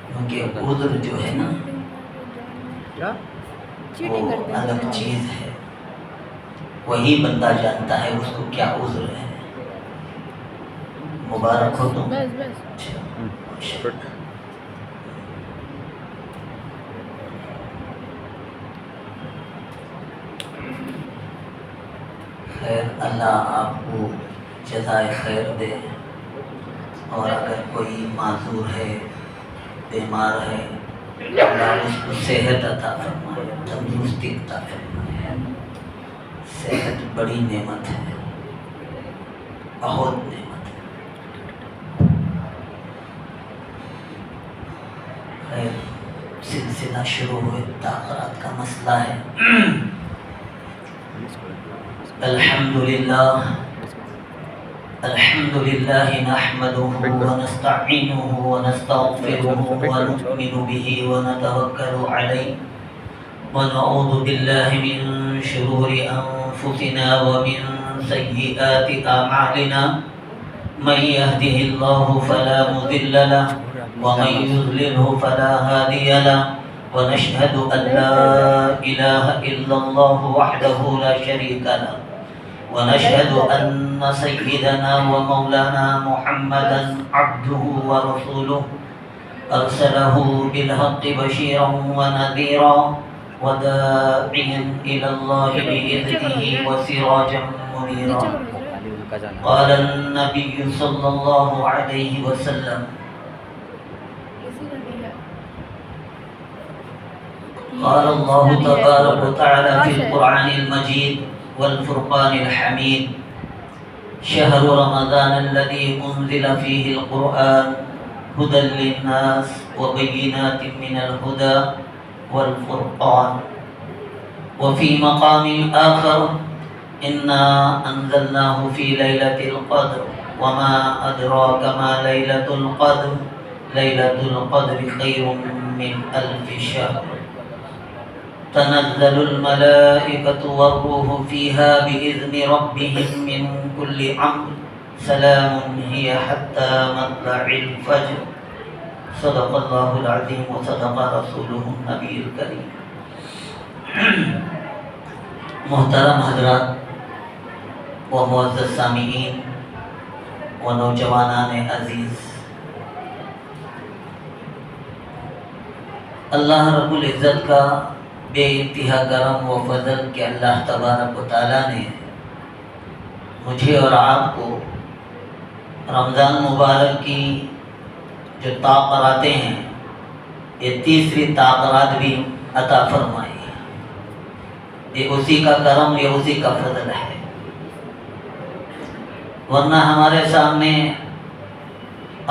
کیونکہ عذر جو ہے نا وہ الگ چیز ہے، وہی بندہ جانتا ہے اس کو کیا عذر ہے۔ مبارک ہو تم۔ اچھا خیر، اللہ آپ کو جزائے خیر دے، اور اگر کوئی معذور ہے، بیمار ہے، اللہ اس کو صحت عطا فرمائے، تندرستی عطا فرمائے۔ صحت بڑی نعمت ہے، بہت نعمت ہے۔ خیر، سلسلہ شروع ہوئے، تاخرات کا مسئلہ ہے۔ الحمد لله نحمده ونستعينه ونستغفره ونؤمن به ونتوكل عليه ونعوذ بالله من شرور أنفسنا ومن سيئات أعمالنا من يهده الله فلا مضل له ومن يضلله فلا هادي له ونشهد أن لا إله إلا الله وحده لا شريك له ونشهد أن سيدنا ومولانا محمدا عبده ورسوله أرسله بالحق بشيرا ونذيرا وداعيا إلى الله بإذنه وسراجا منيرا۔ قال النبي صلى الله عليه وسلم قال الله تبارك وتعالى في القرآن المجيد والفرقان الحميد شهر رمضان الذي أنزل فيه القرآن هدى للناس وبينات من الهدى والفرقان۔ وفي مقام آخر إنا أنزلناه في ليلة القدر وما أدراك ما ليلة القدر ليلة القدر خير من 1000 شهر تنزل الملائكة والروح فيها بإذن ربهم من كل أمر سلام هي حتى مطلع الفجر۔ صدق الله العظيم وصدق رسوله النبي الكريم۔ محترم حضرات و معزز سامعین و نوجوانان عزیز، اللہ رب العزت کا بے انتہا کرم و فضل کہ اللہ تبارک و تعالیٰ نے مجھے اور آپ کو رمضان مبارک کی جو تاخراتیں ہیں، یہ تیسری تاخرات بھی عطا فرمائی۔ یہ اسی کا کرم، یہ اسی کا فضل ہے، ورنہ ہمارے سامنے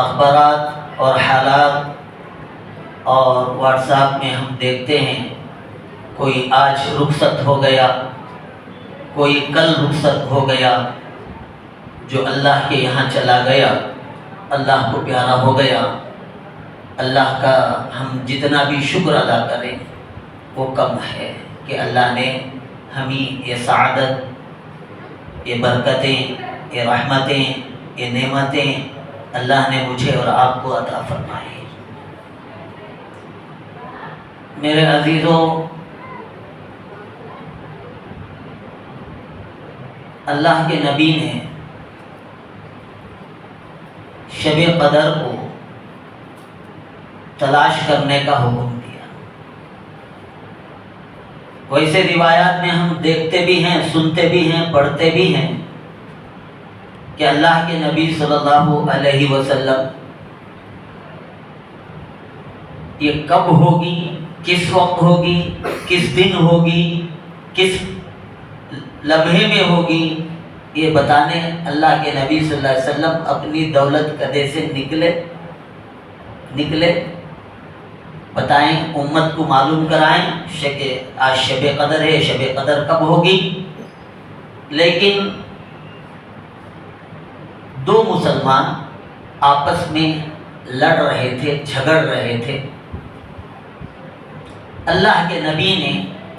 اخبارات اور حالات اور واٹس ایپ میں ہم دیکھتے ہیں، کوئی آج رخصت ہو گیا، کوئی کل رخصت ہو گیا، جو اللہ کے یہاں چلا گیا اللہ کو پیارا ہو گیا۔ اللہ کا ہم جتنا بھی شکر ادا کریں وہ کم ہے کہ اللہ نے ہمیں یہ سعادت، یہ برکتیں، یہ رحمتیں، یہ نعمتیں اللہ نے مجھے اور آپ کو عطا فرمائی۔ میرے عزیزوں، اللہ کے نبی نے شب قدر کو تلاش کرنے کا حکم دیا۔ ویسے روایات میں ہم دیکھتے بھی ہیں، سنتے بھی ہیں، پڑھتے بھی ہیں کہ اللہ کے نبی صلی اللہ علیہ وسلم یہ کب ہوگی، کس وقت ہوگی، کس دن ہوگی، کس لمحے میں ہوگی، یہ بتانے اللہ کے نبی صلی اللہ علیہ وسلم اپنی دولت قدے سے نکلے بتائیں، امت کو معلوم کرائیں کہ آج شب قدر ہے، شب قدر کب ہوگی۔ لیکن دو مسلمان آپس میں لڑ رہے تھے، جھگڑ رہے تھے۔ اللہ کے نبی نے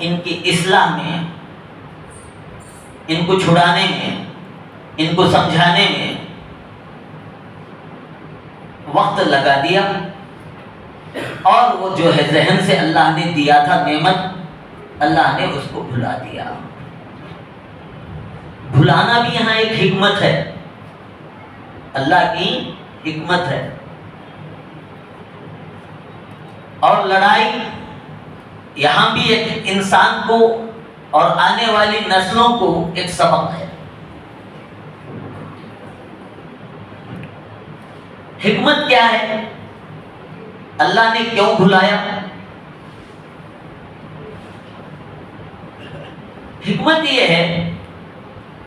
ان کی اصلاح میں، ان کو چھڑانے میں، ان کو سمجھانے میں وقت لگا دیا، اور وہ جو ہے ذہن سے اللہ نے دیا تھا نعمت، اللہ نے اس کو بھلا دیا۔ بھلانا بھی یہاں ایک حکمت ہے، اللہ کی حکمت ہے۔ اور لڑائی یہاں بھی ایک انسان کو اور آنے والی نسلوں کو ایک سبق ہے۔ حکمت کیا ہے؟ اللہ نے کیوں بھلایا؟ حکمت یہ ہے،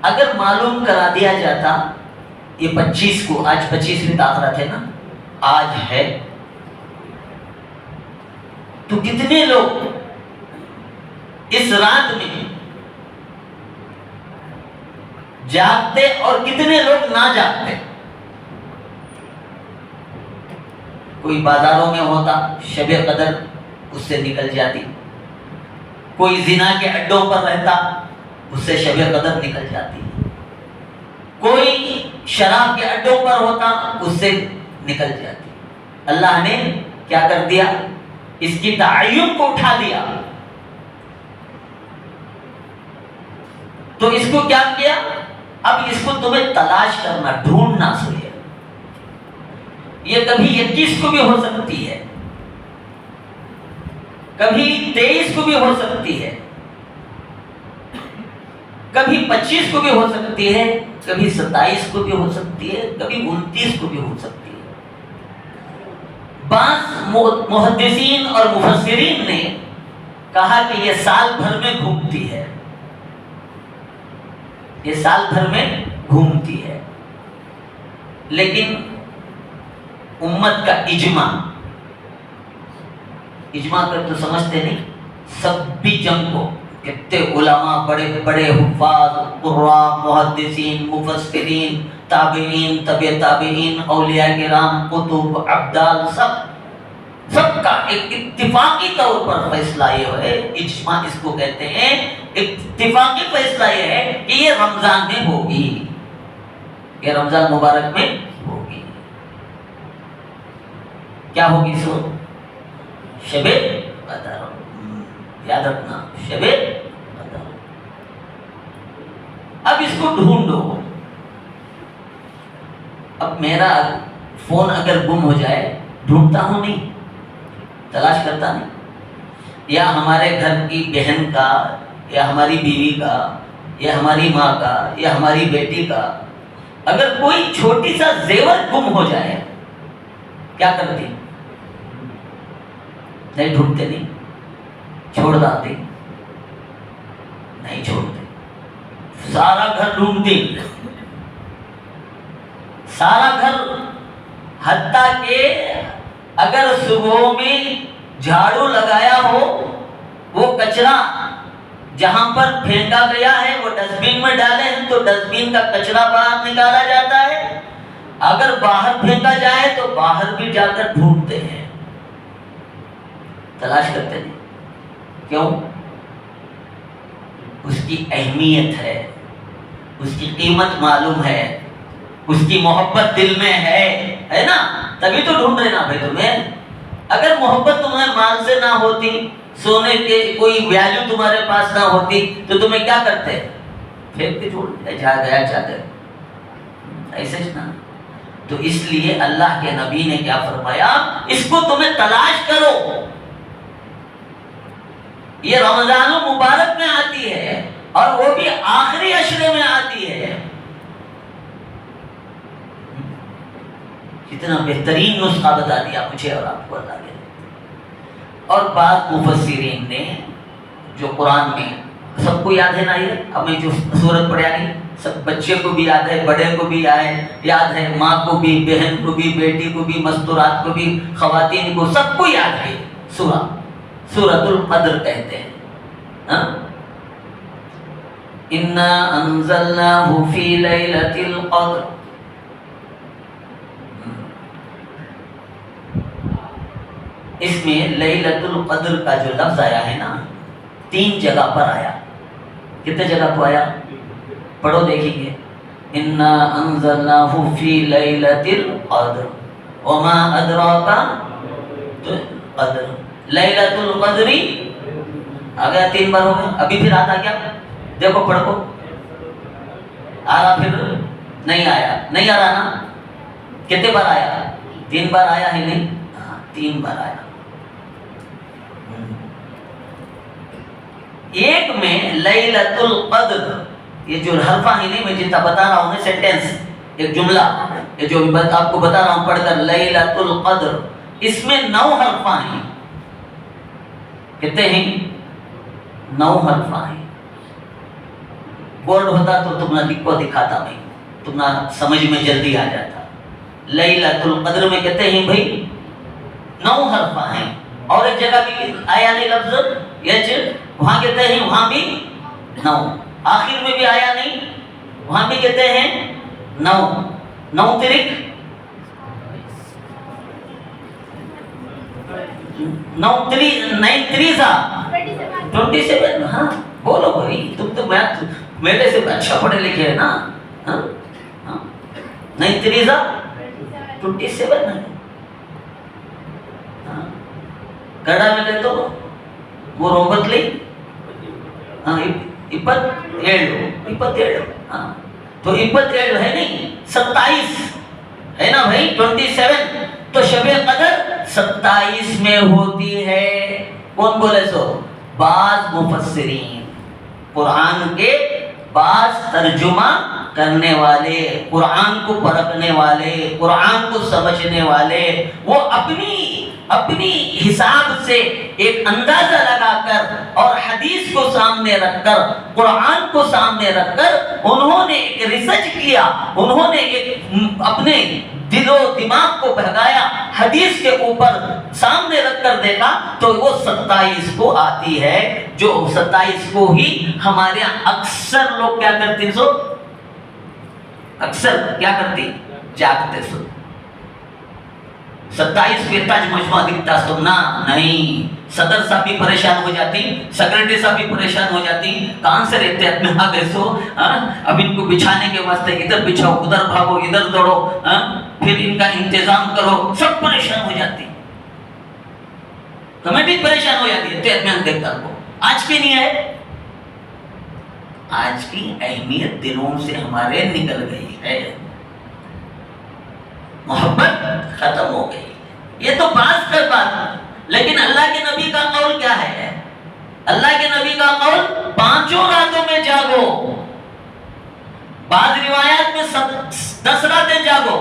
اگر معلوم کرا دیا جاتا یہ 25 کو، آج 25ویں تاخرت ہے نا، آج ہے، تو کتنے لوگ اس رات میں جاگتے اور کتنے لوگ نہ جاگتے؟ کوئی بازاروں میں ہوتا، شب قدر اس سے نکل جاتی، کوئی زنا کے اڈوں پر رہتا، اس سے شب قدر نکل جاتی، کوئی شراب کے اڈوں پر ہوتا، اس سے نکل جاتی۔ اللہ نے کیا کر دیا؟ اس کی تعین کو اٹھا دیا۔ تو اس کو کیا کیا؟ اب اس کو تمہیں تلاش کرنا، ڈھونڈنا سوئے۔ یہ کبھی 21 کو بھی ہو سکتی ہے، کبھی 23 کو بھی ہو سکتی ہے، کبھی 25 کو بھی ہو سکتی ہے، کبھی 27 کو بھی ہو سکتی ہے، کبھی 29 کو بھی ہو سکتی ہے۔ بعض محدثین اور مفسرین نے کہا کہ یہ سال بھر میں گھومتی ہے، یہ سال بھر میں گھومتی ہے، لیکن امت کا اجماع کر تو سمجھتے نہیں، سب بھی جنگ کو، کتنے علماء، بڑے بڑے حفاظ، قراء، محدثین، مفسرین، تابعین، طبع تابعین، اولیاء کرام، قطب، ابدال، سب کا ایک اتفاقی طور پر فیصلہ یہ ہے، اجماع اس کو کہتے ہیں، اتفاقی فیصلہ یہ ہے کہ یہ رمضان میں ہوگی، یہ رمضان مبارک میں ہوگی۔ کیا ہوگی؟ سو شب قدر، یاد رکھنا، شب قدر۔ اب اس کو ڈھونڈو۔ اب میرا فون اگر گم ہو جائے، ڈھونڈتا ہوں نہیں، تلاش کرتا نہیں، یا ہمارے گھر کی بہن کا، یا ہماری بیوی کا، یا ہماری ماں کا، یا ہماری بیٹی کا اگر کوئی چھوٹی سا زیور گم ہو جائے، کیا کرتی؟ نہیں ڈھونڈتے، نہیں چھوڑ داتے، نہیں چھوڑتے، سارا گھر ڈھونڈتے، سارا گھر، حتیٰ کہ اگر صبح میں جھاڑو لگایا ہو، وہ کچرا جہاں پر پھینکا گیا ہے وہ ڈسٹ بین میں ڈالے ہیں تو ڈسٹ بین کا کچرا باہر نکالا جاتا ہے، اگر باہر پھینکا جائے تو باہر بھی جا کر ڈھونڈتے ہیں، تلاش کرتے ہیں۔ کیوں؟ اس کی اہمیت ہے، اس کی قیمت معلوم ہے، اس کی محبت دل میں ہے نا، تبھی تو ڈھونڈ رہے نا بھائی تمہیں۔ اگر محبت تمہیں مال سے نہ ہوتی، سونے کے کوئی ویلیو تمہارے پاس نہ ہوتی، تو تمہیں کیا کرتے؟ پھینک کے چھوڑ دے، جا گیا چادر، ایسے نا۔ تو اس لیے اللہ کے نبی نے کیا فرمایا؟ اس کو تمہیں تلاش کرو، یہ رمضان مبارک میں آتی ہے، اور وہ بھی آخری عشرے میں آتی ہے۔ کتنا بہترین نسخہ بتا دیا مجھے اور آپ کو اللہ نے۔ اور بعض مفسرین نے جو قرآن میں، سب کو یاد ہے نا، یہ اب میں جو سورت پڑھا نہیں، سب بچے کو بھی یاد ہے، بڑے کو بھی یاد ہے، ماں کو بھی، بہن کو بھی، بیٹی کو بھی، مستورات کو بھی، خواتین کو، سب کو یاد ہے۔ سورۃ القدر کہتے ہیں، ہاں؟ اِنَّا أَنزَلْنَاهُ فِي لَيْلَةِ الْقَدْرِ، اس میں لیلۃ القدر کا جو لفظ آیا ہے نا، 3 جگہ پر آیا۔ کتنے جگہ کو آیا؟ پڑھو دیکھیں گے۔ اِنَّا أَنزَلْنَاهُ فِي لَيْلَةِ الْقَدْرِ، وما ادراک تو قدر لیلۃ القدر آ گیا 3 بار ہو گیا. ابھی پھر آتا کیا؟ دیکھو پڑھ کو آ رہا پھر نہیں آیا, نہیں آ رہا نا. کتنے بار آیا؟ 3 بار آیا ہی نہیں. ہاں 3 بار آیا. ایک میں لیلۃ القدر, یہ جو حرفہ ہی نہیں, میں جتنا بتا رہا ہوں نا سینٹینس, ایک جملہ, یہ جو آپ کو بتا رہا ہوں پڑھ کر, لیلۃ القدر, اس میں 9 حرفہ ہیں. کتنے ہیں؟ 9 حرفہ ہیں. بورڈ ہوتا تو تم نہ لکھ کو دکھاتا بھائی, تم نہ سمجھ میں جلدی آ جاتا. لیلۃ القدر میں کہتے ہیں بھائی 9 حرفہ ہیں. اور ایک جگہ بھی آیا نہیں لفظ یج, وہاں کہتے ہیں وہاں بھی 9. آخر میں بھی آیا نہیں, وہاں بھی کہتے ہیں 9. 9 ترک 9 3 27. ہاں بولو بھائی, تم تو میرے سے اچھا پڑھے لکھے ہیں نا. 9 3 27 ہے. ಕನ್ನಡ ಮೇಲೆ ತಗೋ 3 9 27 ہاں تو 27 ہے نہیں 27 ہے نا بھائی. 27 تو شب قدر 27 میں ہوتی ہے. کون بولے سو؟ بعض مفسرین, قرآن کے بعض ترجمہ کرنے والے, قرآن کو پرکھنے والے, قرآن کو سمجھنے والے, وہ اپنی حساب سے ایک اندازہ لگا کر اور حدیث کو سامنے رکھ کر, قرآن کو سامنے رکھ کر, انہوں نے ایک ریسرچ کیا, انہوں نے ایک اپنے دل و دماغ کو بہلایا, حدیث کے اوپر سامنے رکھ کر دیکھا تو وہ 27 کو آتی ہے. جو 27 کو ہی ہمارے یہاں اکثر لوگ کیا کرتے ہیں, سو اکثر کیا کرتے, جاگتے سو 27 کو تاج مجمع دکھتا سننا نہیں. صدر صاحب بھی پریشان ہو جاتی, سیکرٹری صاحب بھی پریشان ہو جاتی, کہاں سے رہتے ہیں آ گئے سو. اب ان کو بچھانے کے واسطے ادھر بچھاؤ, ادھر بھاگو, ادھر دوڑو, پھر ان کا انتظام کرو, سب پریشان ہو جاتی, کمیٹی پریشان ہو جاتی ہے. تو اطمینان دیکھتا کو آج کی نہیں ہے, آج کی اہمیت دلوں سے ہمارے نکل گئی ہے, محبت ختم ہو گئی. یہ تو بعض کا بات, لیکن اللہ کے نبی کا قول کیا ہے؟ اللہ کے نبی کا قول 5 راتوں میں جاگو, بعض روایات میں 10 راتیں جاگو,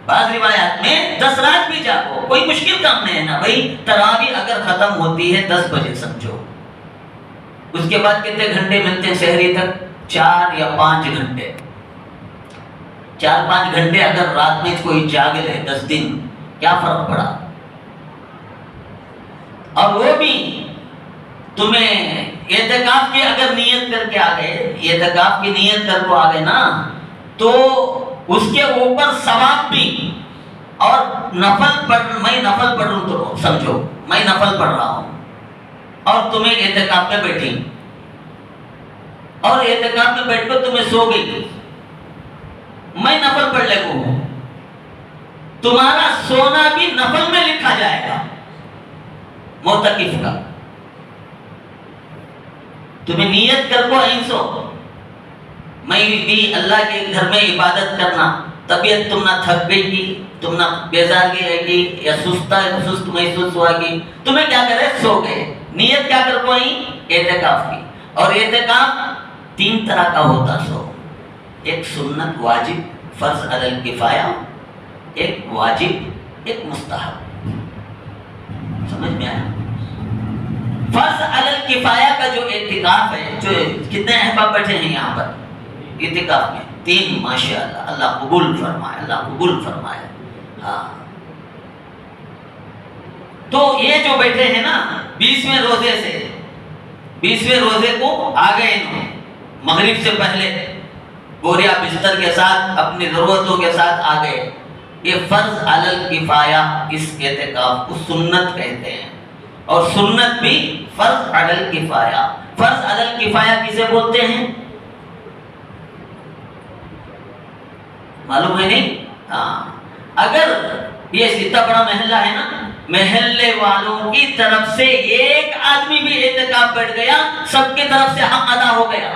بعض روایات میں 10 رات بھی جاگو. کوئی مشکل کام نہیں ہے نا بھائی. تراویح اگر ختم ہوتی ہے 10 بجے سمجھو, اس کے بعد کتنے گھنٹے ملتے ہیں سحری تک؟ 4 یا 5 گھنٹے. 4-5 گھنٹے اگر رات میں کوئی جاگ لے 10 دن, کیا فرق پڑا؟ اور وہ بھی تمہیں اعتکاف کی اگر نیت کر کے آ گئے, اعتکاف کی نیت کر کو آ گئے نا, تو اس کے اوپر ثواب بھی. اور نفل پڑھ, میں نفل پڑھ رہا ہوں تو سمجھو میں نفل پڑھ رہا ہوں, اور تمہیں اعتکاف میں بیٹھی, اور اعتکاف میں بیٹھ کر تمہیں سو گئی, میں نفل پڑھ لے ہوں, تمہارا سونا بھی نفل میں لکھا جائے گا معتکف کا. تمہیں نیت کر کو این سو, میں بھی اللہ کے گھر میں عبادت کرنا, طبیعت تم نہ تھک گئی کی, تم نہ بیزار گئی یا سست محسوس ہوا گی, تمہیں کیا کرے سو گئے. نیت کیا کر کو این اعتکاف کی. اور اعتکاف 3 طرح کا ہوتا سو, ایک سنت واجب فرض علی الکفایہ, ایک واجب ایک مستحب. سمجھ میں آیا؟ فرض علی الکفایہ کا جو اعتکاف ہے, جو کتنے احباب بیٹھے ہیں یہاں پر اعتکاف میں؟ 3. ماشاءاللہ, اللہ قبول فرمائے, اللہ قبول فرمائے. ہاں تو یہ جو بیٹھے ہیں نا 20ویں روزے سے, 20ویں روزے کو آ گئے مغرب سے پہلے, بوریا بستر کے ساتھ اپنی ضرورتوں کے ساتھ آ گئے. یہ فرض علی الکفایہ, اس اعتکاف کو سنت کہتے ہیں. اور سنت بھی فرض علی الکفایہ. فرض علی الکفایہ کسے بولتے ہیں معلوم ہے نہیں؟ ہاں, اگر یہ اتنا بڑا محلہ ہے نا، محلے والوں کی طرف سے ایک آدمی بھی اعتکاف بیٹھ گیا، سب کی طرف سے حق ادا ہو گیا۔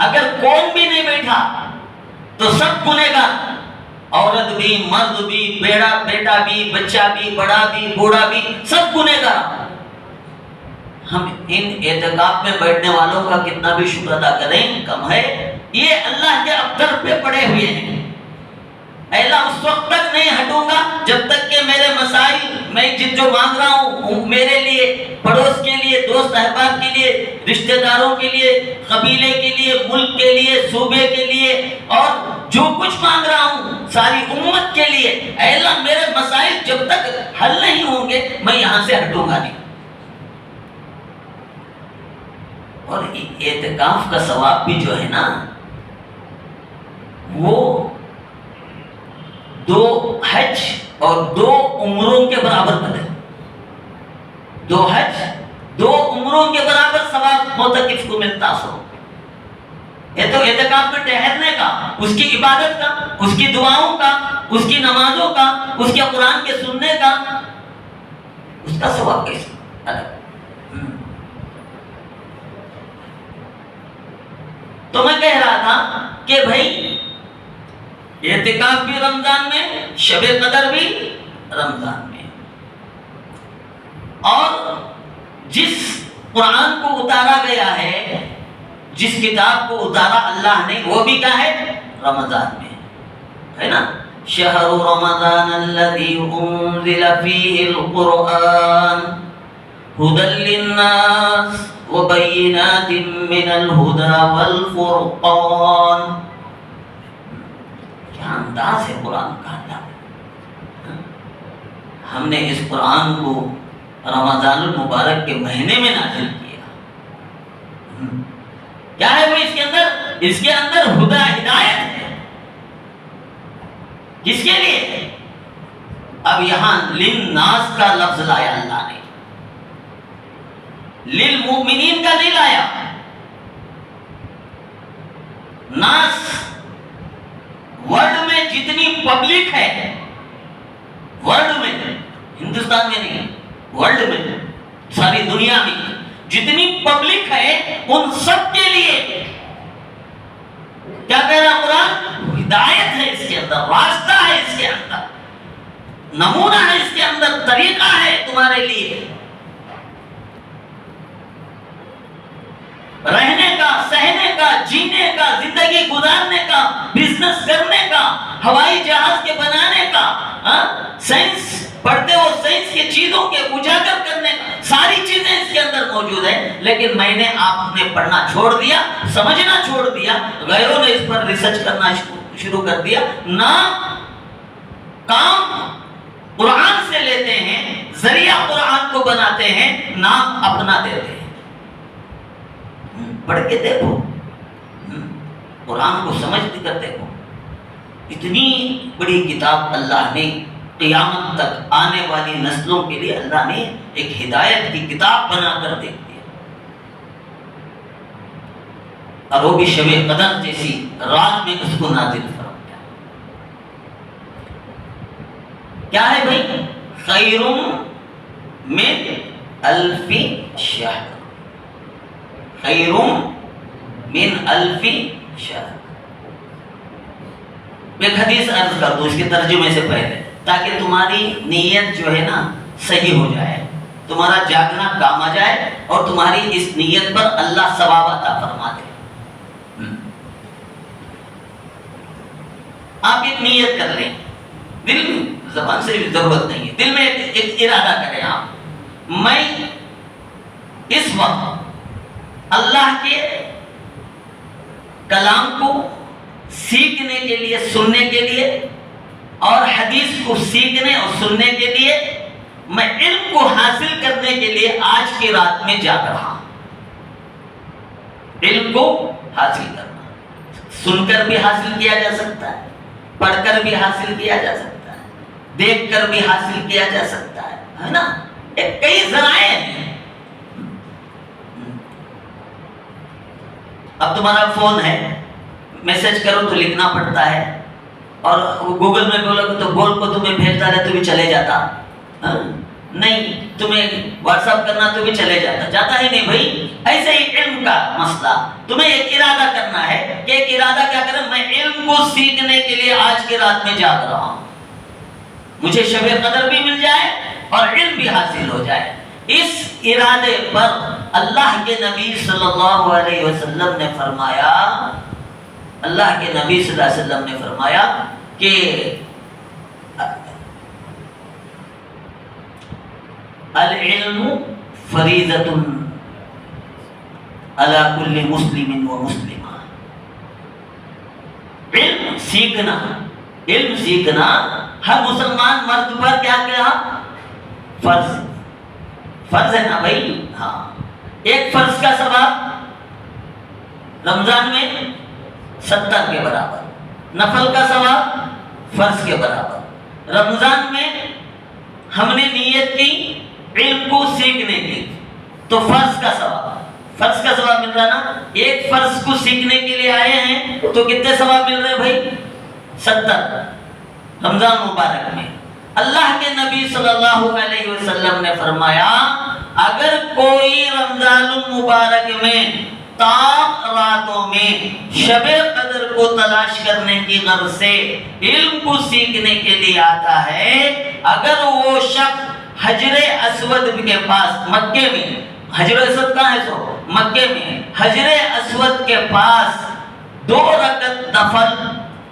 اگر کون بھی نہیں بیٹھا تو سب گنہگار، عورت بھی، مرد بھی، بیٹا بھی، بچہ بھی، بڑا بھی، بوڑھا بھی، سب گنہگار۔ ہم ان اعتکاف میں بیٹھنے والوں کا کتنا بھی شکر ادا کریں کم ہے۔ یہ اللہ کے ابتر پہ پڑے ہوئے ہیں۔ اے اللہ اس وقت تک نہیں ہٹوں گا جب تک کہ میرے مسائل میں جو مانگ رہا ہوں میرے لیے، پڑوس کے لیے، دوست احباب کے لیے، رشتہ داروں کے لیے، قبیلے کے لیے، ملک کے لیے، صوبے کے لیے، اور جو کچھ مانگ رہا ہوں ساری امت کے لیے، اے اللہ میرے مسائل جب تک حل نہیں ہوں گے میں یہاں سے ہٹوں گا نہیں۔ اور اعتکاف کا ثواب بھی جو ہے نا وہ 2 حج اور 2 عمروں کے برابر بنے۔ 2 حج 2 عمروں کے برابر ثواب معتکف کو ملتا سو۔ یہ تو اعتکاف میں ٹہرنے کا، اس کی عبادت کا، اس کی دعاؤں کا، اس کی نمازوں کا، اس کے قرآن کے سننے کا، اس کا ثواب کیسے الگ۔ تو میں کہہ رہا تھا کہ بھائی اعتکاف بھی رمضان میں، شب قدر بھی رمضان میں، اور جس قرآن کو اتارا گیا ہے، جس کتاب کو اتارا اللہ نے، وہ بھی کیا ہے؟ رمضان میں ہے نا۔ شہر رمضان الذی انزل فیہ القرآن ہدی للناس وبینات من الہدی والفرقان۔ کیا انداز ہے قرآن کا اللہ۔ ہم نے اس قرآن کو رمضان المبارک کے مہینے میں نازل کیا۔ کیا ہے وہ اس کے اندر؟ اس کے اندر ہدی، ہدایت ہے۔ کس کے لیے؟ اب یہاں للناس کا لفظ لایا اللہ نے، للمؤمنین کا نہیں لایا۔ ناس ورلڈ میں جتنی پبلک ہے، ورلڈ میں، ہندوستان میں نہیں، ورلڈ میں، ساری دنیا میں جتنی پبلک ہے ان سب کے لیے کیا کہہ رہا قرآن؟ ہدایت ہے اس کے اندر، راستہ ہے اس کے اندر، نمونہ ہے اس کے اندر، طریقہ ہے تمہارے لیے رہنے کا، سہنے کا، جینے کا، زندگی گزارنے کا، بزنس کرنے کا، ہوائی جہاز کے بنانے کا، سائنس پڑھتے ہو، سائنس کی چیزوں کے اجاگر کرنے کا، ساری چیزیں اس کے اندر موجود ہیں۔ لیکن میں نے آپ نے پڑھنا چھوڑ دیا، سمجھنا چھوڑ دیا، غیروں نے اس پر ریسرچ کرنا شروع کر دیا، نہ کام قرآن سے لیتے ہیں، ذریعہ قرآن کو بناتے ہیں، نام اپنا دیتے ہیں۔ پڑھ کے دیکھو، قرآن کو سمجھ کر دیکھو، اتنی بڑی کتاب اللہ نے قیامت تک آنے والی نسلوں کے لیے اللہ نے ایک ہدایت کی کتاب بنا کر دے دی، اور وہ بھی شب قدر جیسی رات میں اس کو نازل فرمایا۔ کیا ہے بھائی؟ خیر من الف شہر، خیر من الف شہر۔ میں ایک حدیث عرض کر دوں اس کے ترجمے سے پہلے، تاکہ تمہاری نیت جو ہے نا صحیح ہو جائے، تمہارا جاگنا کام آ جائے، اور تمہاری اس نیت پر اللہ ثواب عطا فرما دے۔ آپ ایک نیت کر لیں، دل میں، زبان سے بھی ضرورت نہیں ہے، دل میں ایک ارادہ کریں آپ، میں اس وقت اللہ کے کلام کو سیکھنے کے لیے، سننے کے لیے، اور حدیث کو سیکھنے اور سننے کے لیے، میں علم کو حاصل کرنے کے لیے آج کی رات میں جاگ رہا ہوں۔ علم کو حاصل کرنا، سن کر بھی حاصل کیا جا سکتا ہے، پڑھ کر بھی حاصل کیا جا سکتا ہے، دیکھ کر بھی حاصل کیا جا سکتا ہے نا، ایک کئی ذرائع ہیں۔ اب تمہارا فون ہے، میسج کرو تو لکھنا پڑتا ہے، اور گوگل میں بولو تو بول کو تمہیں بھیجتا رہے تو بھی چلے جاتا؟ نہیں، تمہیں واٹس ایپ کرنا تو بھی چلے جاتا ہی نہیں بھائی۔ ایسے ہی علم کا مسئلہ، تمہیں ایک ارادہ کرنا ہے کہ ایک ارادہ کیا کریں، میں علم کو سیکھنے کے لیے آج کی رات میں جاگ رہا ہوں، مجھے شب قدر بھی مل جائے اور علم بھی حاصل ہو جائے۔ اس ارادے پر اللہ کے نبی صلی اللہ علیہ وسلم نے فرمایا، اللہ کے نبی صلی اللہ علیہ وسلم نے فرمایا کہ العلم فریضۃ علی کل مسلم و مسلمہ، علم سیکھنا ہر مسلمان مرد پر کیا کہا؟ فرض ہے نا بھائی۔ ہاں، ایک فرض کا ثواب رمضان میں 70 کے برابر، نفل کا ثواب فرض کے برابر۔ رمضان میں ہم نے نیت کی علم کو سیکھنے کی تو فرض کا ثواب مل رہا نا۔ ایک فرض کو سیکھنے کے لیے آئے ہیں تو کتنے ثواب مل رہے بھائی؟ 70 رمضان مبارک میں۔ اللہ کے نبی صلی اللہ علیہ وسلم نے فرمایا اگر کوئی رمضان المبارک میں تاک راتوں میں شب قدر کو تلاش کرنے کی غرض سے علم کو سیکھنے کے لیے آتا ہے، اگر وہ شخص حجر اسود کے پاس، مکے میں حجر اسود کہاں ہے؟ سو مکے میں حجر اسود کے پاس 2 رکعت نفل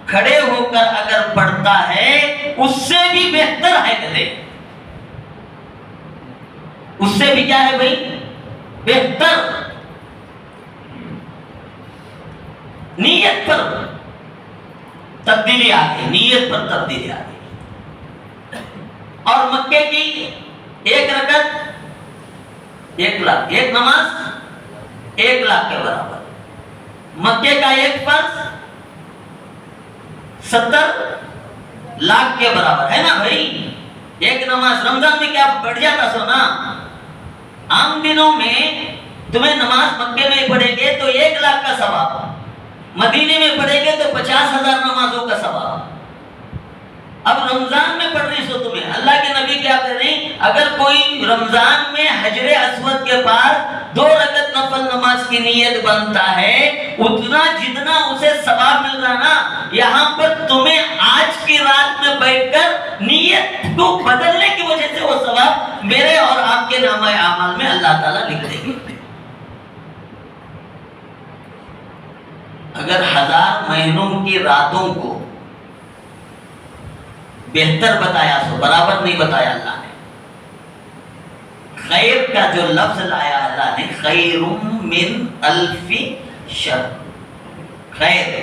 کھڑے ہو کر اگر پڑھتا ہے اس سے بھی بہتر ہے، کہتے اس سے بھی کیا ہے بھائی؟ بہتر۔ نیت پر تبدیلی آ گئی، اور مکے کی 1 رکعت 1 لاکھ، ایک نماز 1 لاکھ کے برابر۔ مکے کا ایک فرض 70 لاکھ کے برابر ہے نا بھائی۔ ایک نماز رمضان میں کیا بڑھ جاتا سو نا، عام دنوں میں تمہیں نماز مکے میں پڑھیں گے تو 1 لاکھ کا ثواب، مدینے میں پڑھیں گے تو 50,000 نمازوں کا ثواب۔ اب رمضان میں پڑھ رہی سو تمہیں، اللہ کے نبی کیا کہہ رہے ہیں، اگر کوئی رمضان میں حجر اسود کے پاس 2 رکعت نفل نماز کی نیت بنتا ہے، اتنا جتنا اسے ثواب مل رہا نا، یہاں پر تمہیں آج کی رات میں بیٹھ کر نیت کو بدلنے کی وجہ سے وہ ثواب میرے اور آپ کے نامہ اعمال میں اللہ تعالیٰ لکھ دیں گے۔ اگر 1000 مہینوں کی راتوں کو بہتر بتایا سو برابر نہیں بتایا اللہ نے۔ خیر کا جو لفظ لایا اللہ نے، خیر من الف شر، خیر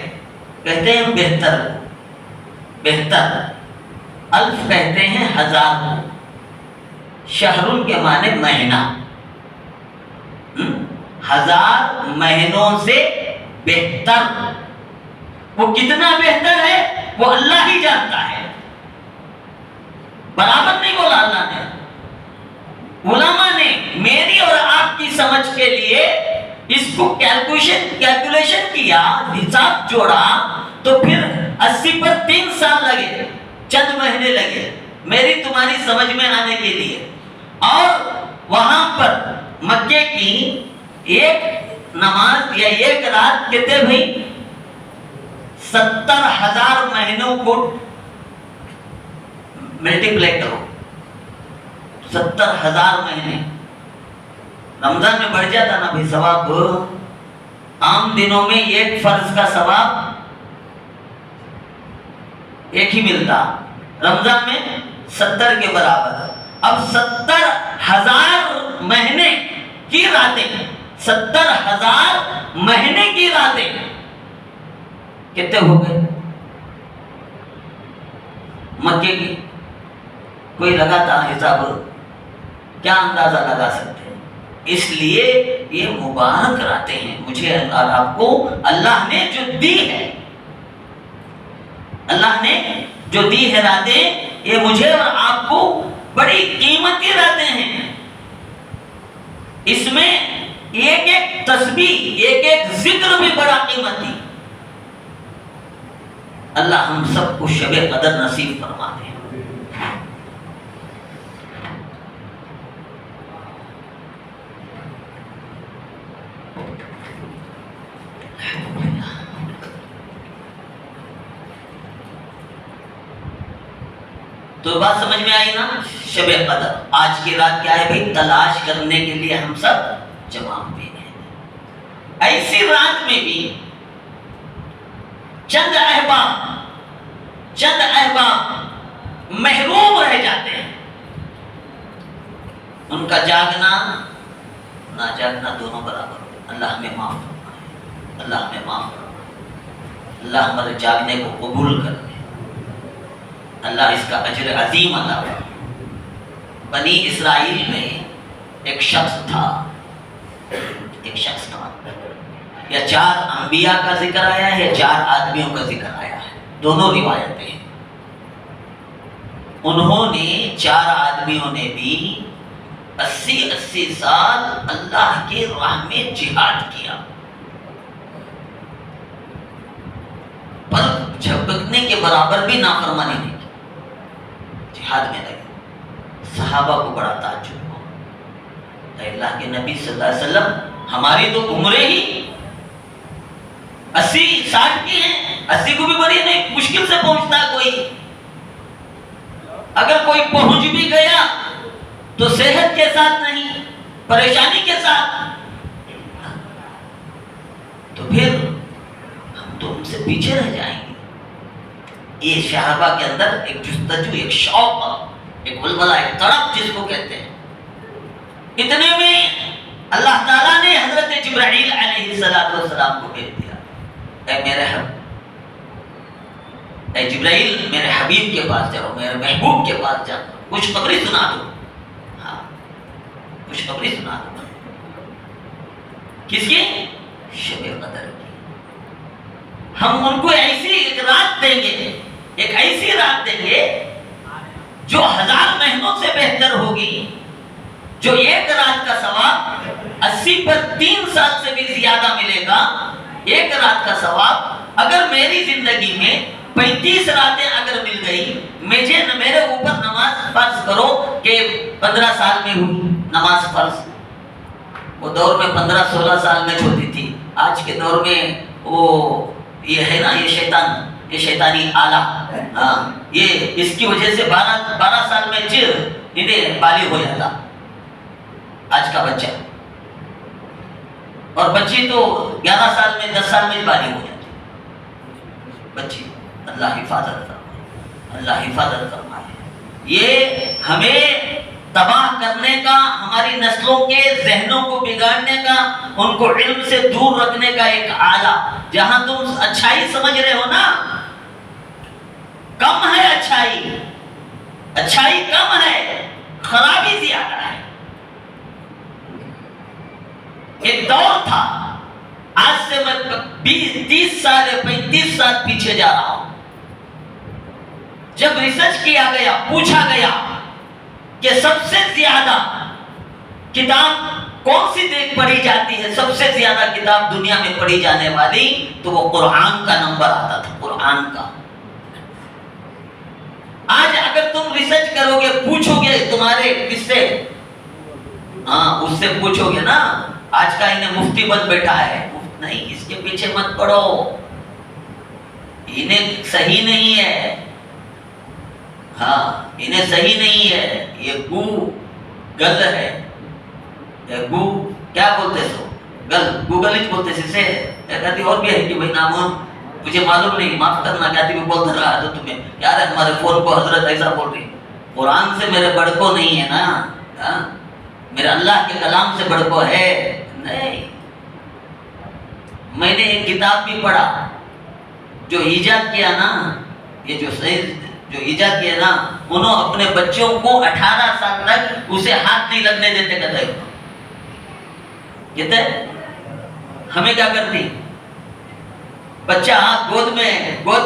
کہتے ہیں بہتر، الف کہتے ہیں 1000، شہر کے معنی مہینہ، 1000 مہینوں سے بہتر۔ وہ کتنا بہتر ہے وہ اللہ ہی جانتا ہے، برابر نہیں بولا اللہ نے۔ علماء نے میری اور آپ کی سمجھ کے لیے اس کو کیلکولیشن کیا، حساب جوڑا تو پھر 80 پر 3 سال لگے، چند مہینے لگے میری تمہاری سمجھ میں آنے کے لیے۔ اور وہاں پر مکے کی 1 نماز یا 1 رات کہتے بھائی 70,000 مہینوں کو ملٹیپلائی کرو، 70,000 مہینے۔ رمضان میں بڑھ جاتا نا بھائی ثواب، عام دنوں میں 1 فرض کا ثواب 1 ہی ملتا، رمضان میں 70 کے برابر۔ اب 70,000 مہینے کی راتیں، 70,000 مہینے کی راتیں کتنے ہو گئے مکے کی؟ کوئی لگاتا حساب، کیا اندازہ لگا سکتے ہیں؟ اس لیے یہ مبارک راتیں ہیں مجھے اور آپ کو اللہ نے جو دی ہے، اللہ نے جو دی ہے راتیں، یہ مجھے اور آپ کو بڑی قیمتی راتیں ہیں۔ اس میں ایک ایک تسبیح، ایک ایک ذکر بھی بڑا قیمتی۔ اللہ ہم سب کو شب قدر نصیب فرما دے۔ تو بات سمجھ میں آئی نا؟ شب قدر آج کی رات کیا ہے بھائی؟ تلاش کرنے کے لیے ہم سب جمع ہوئے ہیں۔ ایسی رات میں بھی چند احباب محروم رہ جاتے ہیں۔ ان کا جاگنا نہ جاگنا دونوں برابر ہو۔ اللہ ہمیں معاف فرمائے، اللہ ہمیں معاف فرمائے، اللہ ہمارے جاگنے کو قبول کر لے، اللہ اس کا اجر عظیم عطا فرمائے۔ بنی اسرائیل میں ایک شخص تھا، یا 4 انبیاء کا ذکر آیا ہے یا 4 آدمیوں کا ذکر آیا ہے، دونوں روایتیں ہیں۔ انہوں نے 4 آدمیوں نے بھی 80 سال اللہ کے راہ میں جہاد کیا، پر جھپکنے کے برابر بھی نافرمانی نہیں کی، جہاد میں لگے۔ صحابہ کو بڑا تعجب ہوا، اے اللہ کے نبی صلی اللہ علیہ وسلم، ہماری تو عمریں ہی 80-60 کی ہیں، 80 کو بھی بڑی نہیں، مشکل سے پہنچتا ہے کوئی، اگر کوئی پہنچ بھی گیا تو صحت کے ساتھ نہیں، پریشانی کے ساتھ، تو پھر ہم تو ان سے پیچھے رہ جائیں گے۔ یہ صحابہ کے اندر ایک جستجو، ایک شوق، ایک ولولہ، ایک طرف جس کو کہتے ہیں۔ اتنے میں اللہ تعالیٰ نے حضرت جبرائیل علیہ السلام کو بھیج دیا، اے جبرائیل میرے حبیب کے پاس جاؤ، میرے محبوب کے پاس جاؤ، خوشخبری سنا دو۔ ہاں، خوشخبری سنا دو۔ کس کی؟ شب قدر کی۔ ہم ان کو ایسی ایک رات دیں گے، ایک ایسی رات دیں گے جو 1000 مہینوں سے بہتر ہوگی، جو ایک رات کا ثواب 80 پر 3 سال سے بھی زیادہ ملے گا۔ ایک رات کا ثواب اگر میری زندگی میں 35 راتیں اگر مل گئی، میرے اوپر نماز فرض کرو کہ 15 سال میں ہوئی نماز فرض، وہ دور میں 15-16 سال میں ہوتی تھی، آج کے دور میں وہ یہ ہے نا، یہ شیطانی آلہ، یہ اس کی وجہ سے 12 سال میں انہیں بالغ ہو جاتا آج کا بچہ، اور بچی تو 11 سال میں 10 سال میں بالغ ہو جاتی بچی۔ اللہ حفاظت فرمائے، اللہ حفاظت فرمائے۔ یہ ہمیں تباہ کرنے کا، ہماری نسلوں کے ذہنوں کو بگاڑنے کا، ان کو علم سے دور رکھنے کا ایک آلہ۔ جہاں تم اچھائی سمجھ رہے ہو نا، کم ہے اچھائی، اچھائی کم ہے، خرابی زیادہ ہے۔ ایک دور تھا، آج سے میں 20-30 سال 35 سال پیچھے جا رہا ہوں، جب ریسرچ کیا گیا، پوچھا گیا کہ سب سے زیادہ کتاب کون سی پڑھی جاتی ہے، سب سے زیادہ کتاب دنیا میں پڑھی جانے والی، تو وہ قرآن کا نمبر آتا تھا، قرآن کا۔ آج اگر تم ریسرچ کرو گے، پوچھو گے تمہارے کس سے، اس سے پوچھو گے نا، آج کا انہیں مفتی بن بیٹھا ہے، نہیں، اس کے پیچھے مت پڑو، انہیں صحیح نہیں ہے، ہاں انہیں صحیح نہیں ہے، یہ گل ہے، یہ کیا بولتے سو، گوگل ہی بولتے سے، کہتی اور بھی ہے کہ بھائی نام مجھے معلوم نہیں، معاف کرنا، کہتی وہ بولتا رہا تو تمہیں یار ہے، ہمارے فون کو حضرت ایسا بول رہی، قرآن سے میرے بڑکو نہیں ہے نا، میرے اللہ کے کلام سے بڑکو ہے نہیں۔ میں نے ایک کتاب بھی پڑھا، جو ایجاد کیا نا، یہ جو ایجاد کیا نا، انہوں اپنے بچوں کو 18 سال تک اسے ہاتھ نہیں لگنے دیتے، کہتے ہمیں کیا کرتی، بچہ گود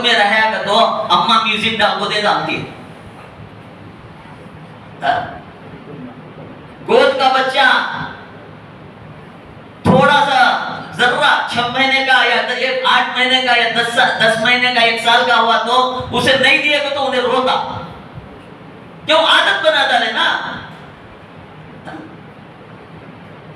میں رہا کر تو اماں میوزک ڈال کو دے ڈالتی، گود کا بچہ تھوڑا سا ذرہ 6 مہینے کا یا 8 مہینے کا یا 10 مہینے کا 1 سال کا ہوا تو اسے نہیں دیے گا تو انہیں روتا، کیوں؟ عادت بنا ڈالے نا۔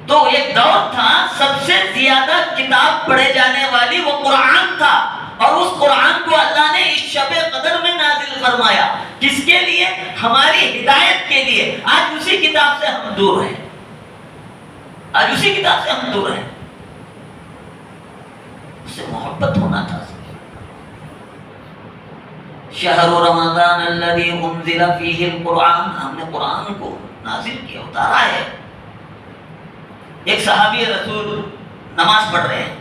تو ایک دور تھا سب سے زیادہ کتاب پڑھے جانے والی وہ قرآن تھا، اور اس قرآن کو اللہ نے اس شب قدر میں نازل فرمایا، کس کے لیے؟ ہماری ہدایت کے لیے۔ آج اسی کتاب سے ہم دور ہیں، آج اسی کتاب سے ہم دور ہیں۔ اس سے محبت ہونا تھا۔ شہر رمضان الذی انزل فیہ القرآن، ہم نے قرآن کو نازل کیا، اتارا ہے۔ ایک صحابی رسول نماز پڑھ رہے ہیں،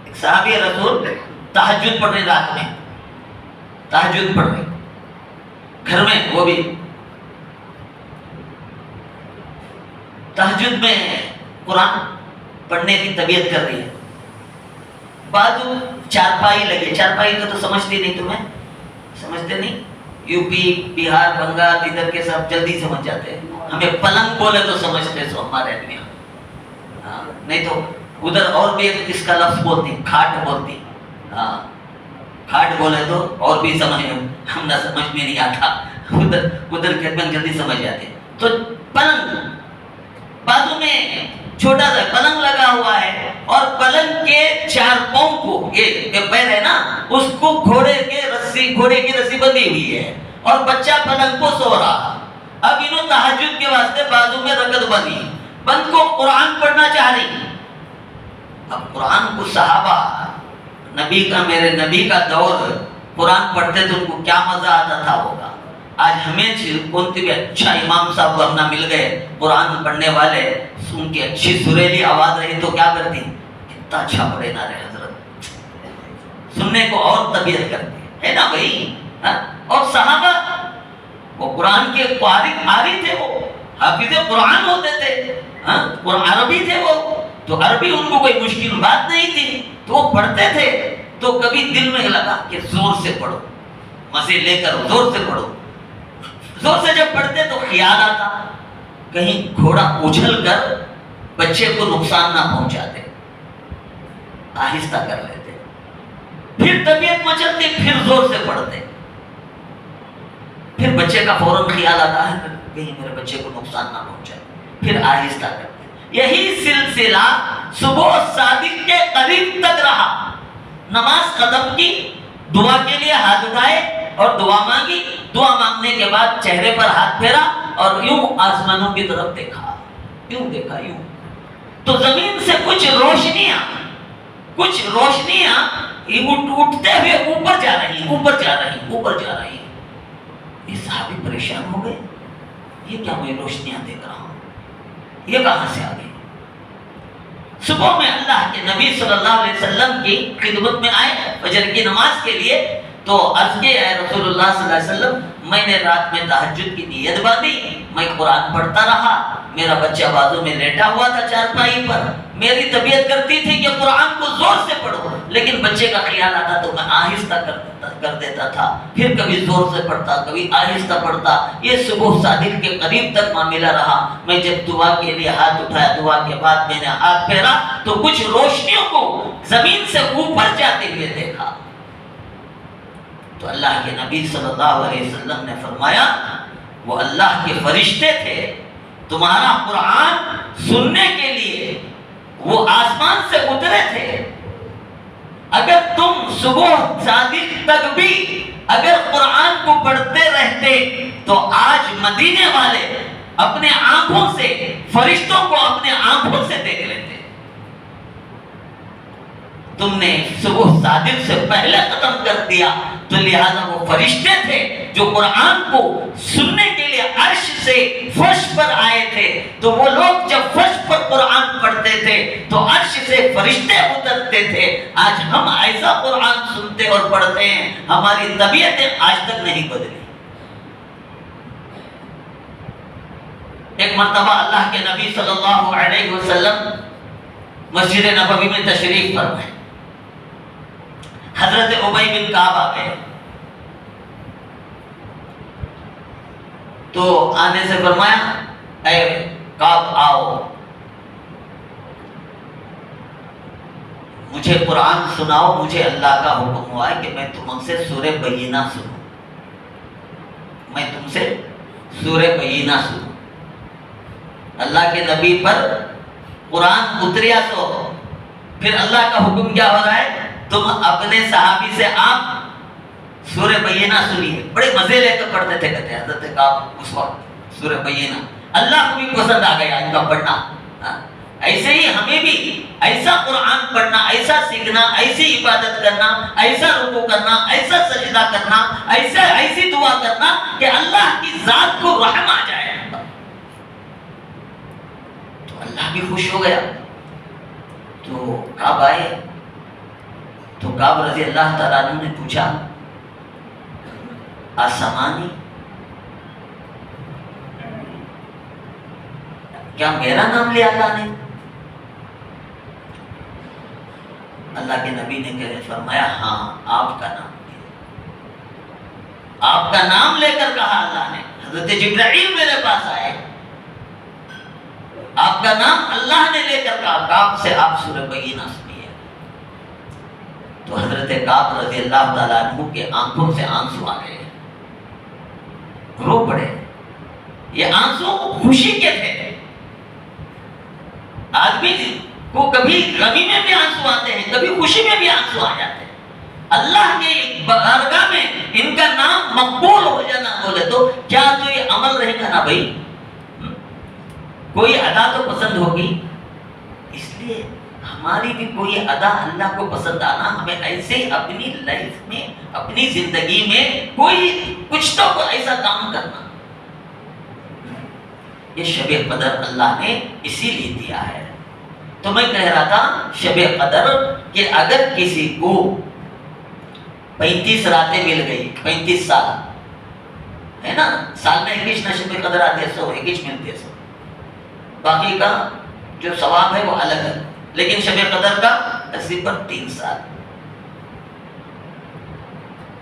ایک صحابی رسول تہجد پڑھ رہے ہیں، رات میں تہجد پڑھ رہے گھر میں، وہ بھی تہجد میں قرآن پڑھنے کی طبیعت کر رہی ہے۔ بازو چارپائی لگے، چارپائی کا تو سمجھتے نہیں، تمہیں سمجھتے نہیں؟ یو پی، بہار، بنگال ادھر کے سب جلدی سمجھ جاتے ہیں، ہمیں پلنگ بولے تو سمجھتے سو ہمارے آدمی، نہیں تو ادھر اور بھی اس کا لفظ بولتی، کھاٹ بولتی، ہاں کھاٹ بولے تو اور بھی سمجھ، ہم نہ سمجھ میں نہیں آتا، ادھر کے جلدی سمجھ جاتے۔ تو پلنگ بازو میں چھوٹا سا پلنگ لگا ہوا ہے، اور پلنگ کے 4 پاؤں کو، یہ پیر ہے نا، اس کو گھوڑے کی رسی بندھی ہوئی ہے، اور بچہ پلنگ کو سو رہا۔ اب انہوں تہجد کے واسطے بازو میں رکعت بندھی، بند کو قرآن پڑھنا چاہ رہی۔ اب قرآن کو صحابہ میرے نبی کا دور قرآن پڑھتے تو ان کو کیا مزہ آتا تھا ہوگا۔ آج ہمیں کون بھی اچھا امام صاحب ہمنا مل گئے قرآن پڑھنے والے، ان کی اچھی سریلی آواز رہی تو کیا کرتی، کتنا اچھا پڑھے نہ رہے حضرت، سننے کو اور طبیعت کرتی ہے نا بھائی۔ اور صحابہ وہ قرآن کے قاری تھے، وہ حافظ قرآن ہوتے تھے، عربی تھے وہ، تو عربی ان کو کوئی مشکل بات نہیں تھی، تو وہ پڑھتے تھے۔ تو کبھی دل میں لگا کہ زور سے پڑھو، مزے لے کر زور سے پڑھو، زور سے جب پڑھتے تو خیال آتا کہیں گھوڑا اچھل کر بچے کو نقصان نہ پہنچا دے، آہستہ کر لیتے، پھر طبیعت مچلتی، پھر زور سے پڑھتے، پھر بچے کا فوراً خیال آتا ہے کہیں میرے بچے کو نقصان نہ پہنچائے، پھر آہستہ کرتے۔ یہی سلسلہ صبح صادق کے قریب تک رہا۔ نماز ختم کی، دعا کے لیے ہاتھ اٹھائے اور دعا مانگی، دعا مانگنے کے بعد چہرے پر ہاتھ پھیرا اور یوں آسمانوں کی طرف دیکھا، یوں دیکھا، یوں تو زمین سے کچھ روشنیاں اٹھتے ہوئے اوپر جا رہی۔ یہ صحابی پریشان ہو گئے، یہ کیا میں روشنیاں دیکھ رہا ہوں، یہ کہاں سے آ گئی؟ صبح میں اللہ کے نبی صلی اللہ علیہ وسلم کی خدمت میں آئے فجر کی نماز کے لیے، تو عرض کیا اے رسول اللہ صلی اللہ علیہ وسلم، میں نے رات میں تہجد کی نیت باندھی، میں قرآن پڑھتا رہا، میرا بچہ بازو میں لیٹا ہوا تھا چارپائی پر، میری طبیعت کرتی تھی کہ قرآن کو زور سے پڑھو، لیکن بچے کا خیال آتا تو میں آہستہ کر دیتا تھا، پھر کبھی زور سے پڑھتا، کبھی آہستہ پڑھتا، یہ صبح صادق کے قریب تک معاملہ رہا۔ میں جب دعا کے لیے ہاتھ اٹھایا، دعا کے بعد میں نے ہاتھ پھیرا تو کچھ روشنیوں کو زمین سے اوپر جاتے ہوئے دیکھا، تو اللہ کے نبی صلی اللہ علیہ وسلم نے فرمایا وہ اللہ کے فرشتے تھے، تمہارا قرآن سننے کے لیے وہ آسمان سے اترے تھے۔ اگر تم صبح صادق تک بھی اگر قرآن کو پڑھتے رہتے تو آج مدینے والے اپنے آنکھوں سے فرشتوں کو اپنے آنکھوں سے دیکھ لیتے۔ تم نے صبح صادق سے پہلے ختم کر دیا، تو لہذا وہ فرشتے تھے جو قرآن کو سننے کے لیے عرش سے فرش پر آئے تھے، تو وہ لوگ جب فرش پر قرآن پڑھتے تھے تو عرش سے فرشتے اترتے تھے۔ آج ہم ایسا قرآن سنتے اور پڑھتے ہیں، ہماری طبیعتیں آج تک نہیں بدلی۔ ایک مرتبہ اللہ کے نبی صلی اللہ علیہ وسلم مسجد نبوی میں تشریف فرمائے، حضرت ابی بن کعب آ گئے، تو آنے سے فرمایا اے کعب آؤ، مجھے قرآن سناؤ، مجھے اللہ کا حکم ہوا ہے کہ میں تم سے سورہ بینہ سنوں، میں تم سے سورہ بینہ سنوں۔ اللہ کے نبی پر قرآن اتریا تو پھر اللہ کا حکم کیا ہو رہا ہے؟ تم اپنے صحابی سے آپ سورہ بینہ سنیے۔ بڑے مزے لے کر پڑھتے تھے، کہتے ہیں حضرت کعب اس وقت سورہ بینہ اللہ کو بھی پسند آ گیا ان کا پڑھنا۔ ایسے ہی ہمیں بھی ایسا قرآن پڑھنا، ایسا سیکھنا، ایسی عبادت کرنا، ایسا رکوع کرنا، ایسا سجدہ کرنا، ایسی دعا کرنا کہ اللہ کی ذات کو رحم آ جائے، تو اللہ بھی خوش ہو گیا۔ تو کعب آئے تو کعب رضی اللہ تعالیٰ عنہ نے پوچھا آسمانی، کیا میرا نام لیا اللہ نے؟ اللہ کے نبی نے فرمایا ہاں آپ کا نام لیا، آپ کا نام لے کر کہا اللہ نے۔ حضرت جبرائیل میرے پاس آئے، آپ کا نام اللہ نے لے کر کہا کعب سے آپ سورہ بینہ سنیے۔ تو حضرت کعب رضی اللہ تعالیٰ عنہ کے آنکھوں سے آنسو آ گئے، رو پڑے۔ یہ آنسو خوشی کے تھے۔ آدمی کو کبھی غمی میں بھی آنسو آتے ہیں، کبھی خوشی میں بھی آنسو آ جاتے ہیں۔ اللہ کے بارگاہ میں ان کا نام مقبول ہو جانا بولے تو کیا تو یہ عمل رہے گا نا بھائی؟ کوئی ادا تو پسند ہوگی، اس لیے ہماری بھی کوئی ادا اللہ کو پسند آنا، ہمیں ایسے ہی اپنی لائف میں، اپنی زندگی میں کوئی کچھ تو ایسا کام کرنا۔ یہ شب قدر اللہ نے اسی لیے دیا ہے۔ تو میں کہہ رہا تھا شب قدر کہ اگر کسی کو 35 راتیں مل گئی، 35 سال ہے نا، سال میں 21 نہ شب قدر آتے 100 21 ملتے 100، باقی کا جو ثواب ہے وہ الگ ہے، لیکن شب قدر کا 80 پر 3 سال،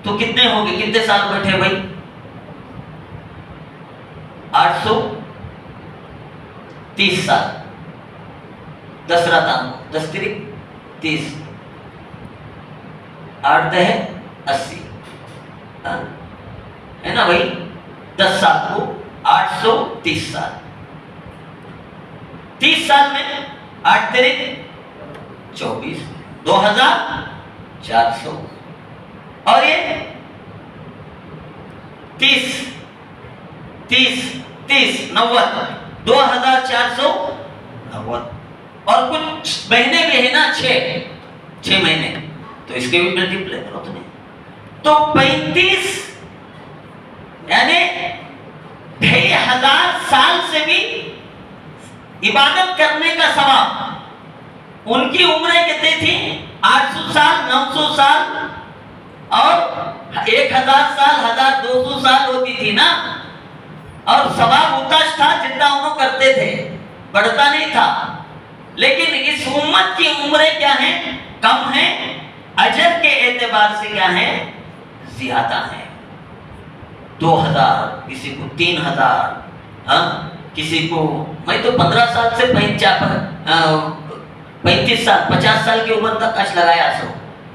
تو کتنے ہوں گے؟ کتنے سال بیٹھے بھائی؟ 830 سال، 10 راتاں 10 تریک 30، 8 دہ 80 ہے نا بھائی؟ 10 سال کو 830 سال، 30 سال میں 8 تریک 24، 2400، اور یہ 30 90 2490، اور کچھ مہینے بھی ہے نا 6 مہینے، تو اس کے بھی ملٹیپلائی کرو تو نہیں، تو 35 یعنی 2000 سال سے بھی عبادت کرنے کا ثواب۔ ان کی عمریں کتنی تھی؟ 800 سال، 900 سال اور 1000 سال، 1200 سال ہوتی تھی نا، اور ثواب ہوتا تھا جتنا انہوں کرتے تھے، بڑھتا نہیں تھا۔ لیکن اس امت کی عمریں کیا ہیں؟ کم ہیں، اجر کے اعتبار سے کیا ہیں؟ زیادہ ہیں۔ 2000، کسی کو 3000، کسی کو، میں تو 15 سال سے 35 سال 50 سال کی عمر تک کش لگایا سو،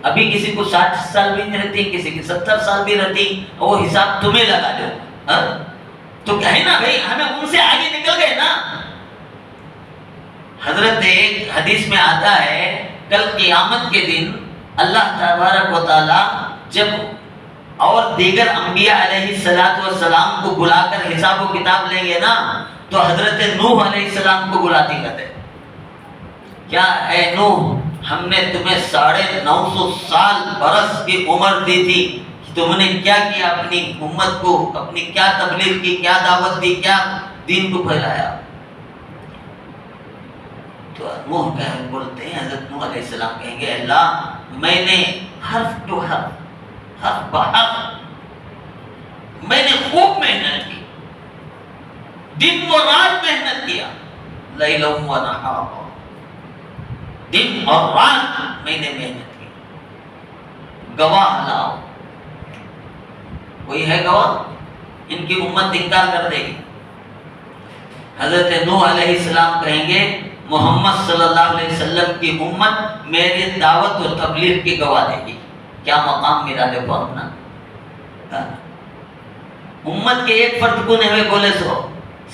ابھی کسی کو 60 سال بھی نہیں رہتی، کسی کی 70 سال بھی رہتی، وہ حساب تمہیں لگا دو۔ تو کیا ہے نا بھائی، ہمیں ان سے آگے نکل گئے نا۔ حضرت ایک حدیث میں آتا ہے کل قیامت کے دن اللہ تبارک و تعالی جب اور دیگر انبیاء علیہ السلام کو بلا کر حساب و کتاب لیں گے نا، تو حضرت نوح علیہ السلام کو بلاتے کہتے کیا اے نوح، ہم نے تمہیں 950 سال برس کی عمر دی تھی، تم نے کیا کیا اپنی امت کو، اپنی کیا تبلیغ کی، کیا دعوت دی، کیا دین کو پھیلایا؟ تو نوح بولتے ہیں، حضرت نوح علیہ السلام کہیں گے اللہ میں نے حرف ٹو حرف، حرف بحرف میں نے خوب محنت کی، دن و رات محنت کیا، لیلا و نہارا، دن اور رات میں نے محنت کی، گواہ لاؤ۔ کوئی ہے گواہ؟ ان کی امت انکار کر دے گی۔ حضرت نوح علیہ السلام کہیں گے محمد صلی اللہ علیہ وسلم کی امت میری دعوت و تبلیغ کی گواہ دے گی. کیا مقام میرا دیکھو اپنا. امت کے ایک فرد کو نہیں بولے سو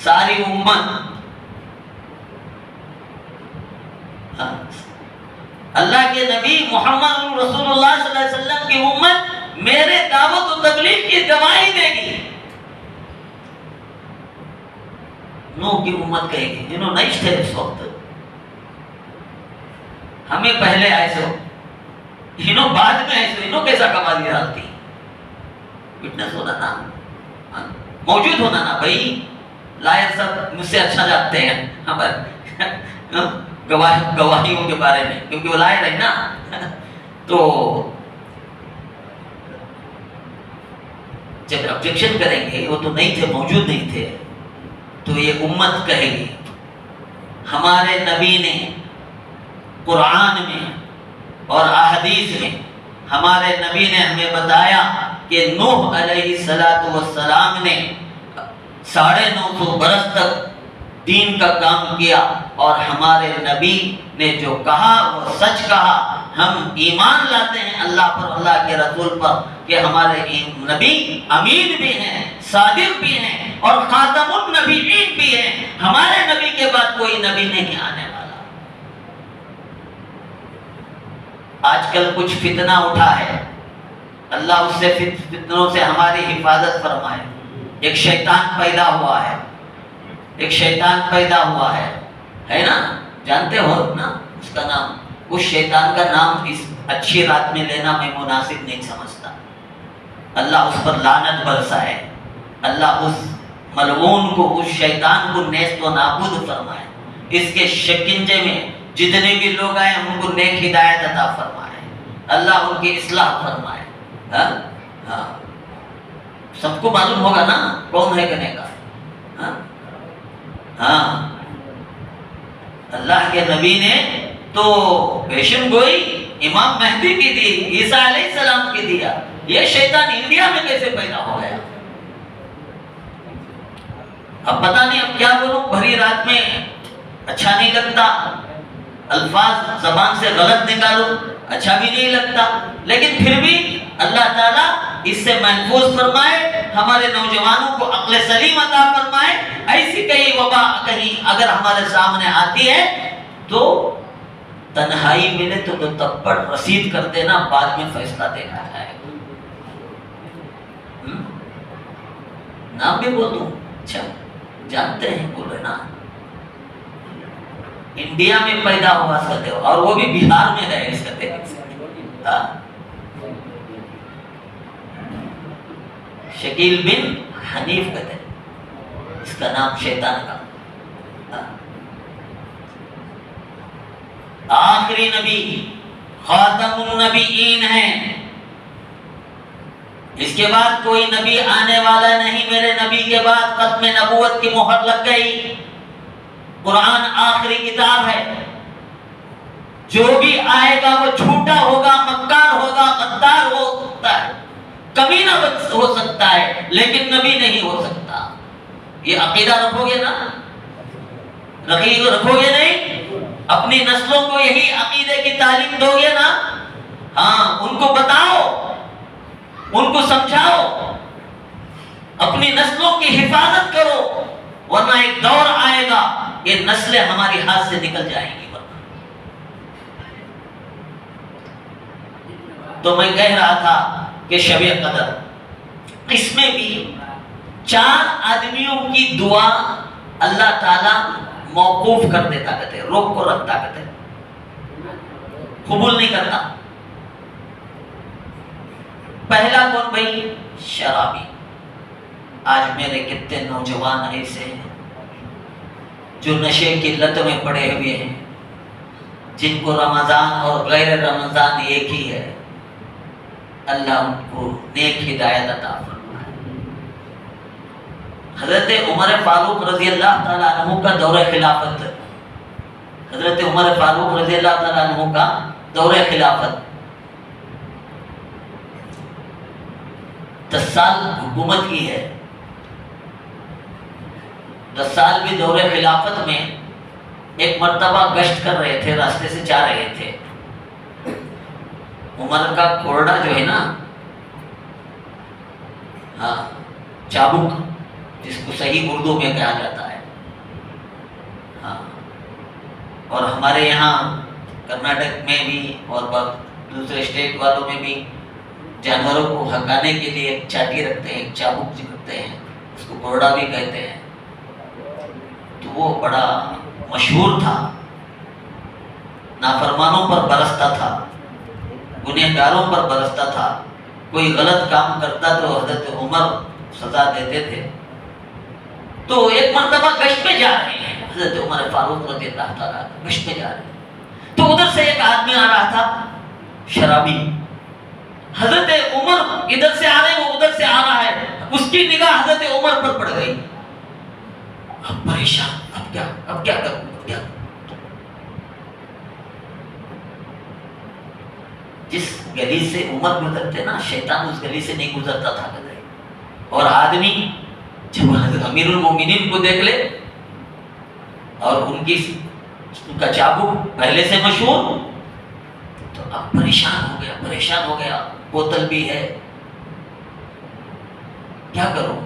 ساری امت. اللہ کے نبی محمد رسول اللہ صلی اللہ علیہ وسلم کی امت میرے دعوت و تبلیغ کی گواہی دے گی. نوح کی امت کہے گی انہوں نہیں تھے اس وقت, ہمیں پہلے آئے سو, انہوں بعد میں آئے سو, انہوں کیسا کما دیا ڈالتی. وٹنس ہونا نا, موجود ہونا نا بھائی. لائر سب مجھ سے اچھا جانتے ہیں ہمارے گواہیوں کے بارے میں, کیونکہ وہ لائر ہے نا. تو جب آبجیکشن کریں گے وہ تو نہیں تھے, موجود نہیں تھے, تو یہ امت کہے گی ہمارے نبی نے قرآن میں اور احادیث میں ہمارے نبی نے ہمیں بتایا کہ نوح علیہ السلام نے 950 برس تک دین کا کام کیا, اور ہمارے نبی نے جو کہا وہ سچ کہا. ہم ایمان لاتے ہیں اللہ پر, اللہ کے رسول پر, کہ ہمارے نبی امین بھی ہیں, صادق بھی ہیں, اور خاتم النبیین بھی ہیں. ہمارے نبی کے بعد کوئی نبی نہیں آنے والا. آج کل کچھ فتنہ اٹھا ہے, اللہ اس سے فتنوں سے ہماری حفاظت فرمائے. ایک شیطان پیدا ہوا ہے, ایک شیطان پیدا ہوا ہے نا, جانتے ہو نا اس کا نام. اس شیطان کا نام اس اچھی رات میں لینا میں مناسب نہیں سمجھتا. اللہ اس پر لعنت برسائے, اللہ اس ملعون کو, اس شیطان کو نیست و نابود فرمائے. اس کے شکنجے میں جتنے بھی لوگ آئے ان کو نیک ہدایت عطا فرمائے, اللہ ان کی اصلاح فرمائے. ہاں سب کو معلوم ہوگا نا کون ہے کہنے کا. ہاں اللہ کے نبی نے تو پیشن گوئی امام مہدی کی دی, عیسیٰ علیہ السلام کی دیا. یہ شیطان انڈیا میں کیسے پیدا ہو گیا؟ اب پتہ نہیں اب کیا بولوں, بھری رات میں اچھا نہیں لگتا, الفاظ زبان سے غلط نکالوں اچھا بھی نہیں لگتا, لیکن پھر بھی اللہ تعالیٰ اس سے محفوظ فرمائے, ہمارے نوجوانوں کو عقل سلیم عطا فرمائے. ایسی کئی وبا کہیں اگر ہمارے سامنے آتی ہے تو تنہائی ملے تو تبڑ رسید کر دینا, بعد میں فیصلہ دیکھا جائے گا. نام بھی بول دوں, اچھا جانتے ہیں بولے نا, انڈیا میں پیدا ہوا سکتے ہو, اور وہ بھی بہار میں ہے اس کا شکیل بن حنیف کہتے ہیں, اس کا نام شیطان کا. آخری نبی خاتم النبیین ہیں, اس کے بعد کوئی نبی آنے والا نہیں. میرے نبی کے بعد ختم نبوت کی مہر لگ گئی. قرآن آخری کتاب ہے, جو بھی آئے گا وہ جھوٹا ہوگا, مکار ہوگا, غدار ہو سکتا ہے, کمینہ ہو سکتا ہے, لیکن نبی نہیں ہو سکتا. یہ عقیدہ رکھو گے نا, رکھو گے نہیں, اپنی نسلوں کو یہی عقیدے کی تعلیم دو گے نا. ہاں ان کو بتاؤ, ان کو سمجھاؤ, اپنی نسلوں کی حفاظت کرو, ورنہ ایک دور آئے گا یہ نسلیں ہماری ہاتھ سے نکل جائیں گی. تو میں کہہ رہا تھا کہ شب قدر, اس میں بھی 4 آدمیوں کی دعا اللہ تعالیٰ موقوف کر دیتا, کہتے روک کو رکھتا, کہتے قبول نہیں کرتا. پہلا کون بھائی؟ شرابی. آج میرے کتنے نوجوان ایسے ہیں جو نشے کی لت میں پڑے ہوئے ہیں, جن کو رمضان اور غیر رمضان ایک ہی ہے. اللہ ان کو نیک ہدایت عطا فرمائے. حضرت عمر فاروق رضی اللہ تعالیٰ عنہ کا دور خلافت, حضرت عمر فاروق رضی اللہ تعالیٰ عنہ کا دور خلافت 10 سال حکومت کی ہے. 10 سال بھی دور خلافت میں ایک مرتبہ گشت کر رہے تھے، راستے سے جا رہے تھے، عمر کا کوڑا جو ہے نا، ہاں چابک جس کو صحیح اردو میں کہا جاتا ہے، ہاں، اور ہمارے یہاں کرناٹک میں بھی اور دوسرے اسٹیٹ والوں میں بھی جانوروں کو ہکانے کے لیے ایک چاٹی رکھتے ہیں، ایک چابک رکھتے ہیں، اس کو کوڑا بھی کہتے ہیں۔ تو وہ بڑا مشہور تھا، نافرمانوں پر برستا تھا، گنہگاروں پر برستا تھا، کوئی غلط کام کرتا تو حضرت عمر سزا دیتے تھے۔ تو ایک مرتبہ گشت میں جا رہے ہیں، حضرت عمر فاروق رضی اللہ تعالیٰ گشت میں جا رہے ہیں، تو ادھر سے ایک آدمی آ رہا تھا شرابی، حضرت عمر ادھر سے آ رہے ہیں، وہ ادھر سے آ رہا ہے، اس کی نگاہ حضرت عمر پر پڑ گئی، اب پریشان، اب کیا کروں، اب کیا کروں؟ جس گلی سے عمر گزرتے نا، شیطان اس گلی سے نہیں گزرتا تھا کبھی، اور آدمی جب حضرت امیر المومنین کو دیکھ لے اور ان کا چابک پہلے سے مشہور، تو اب پریشان ہو گیا، بوتل بھی ہے، کیا کروں؟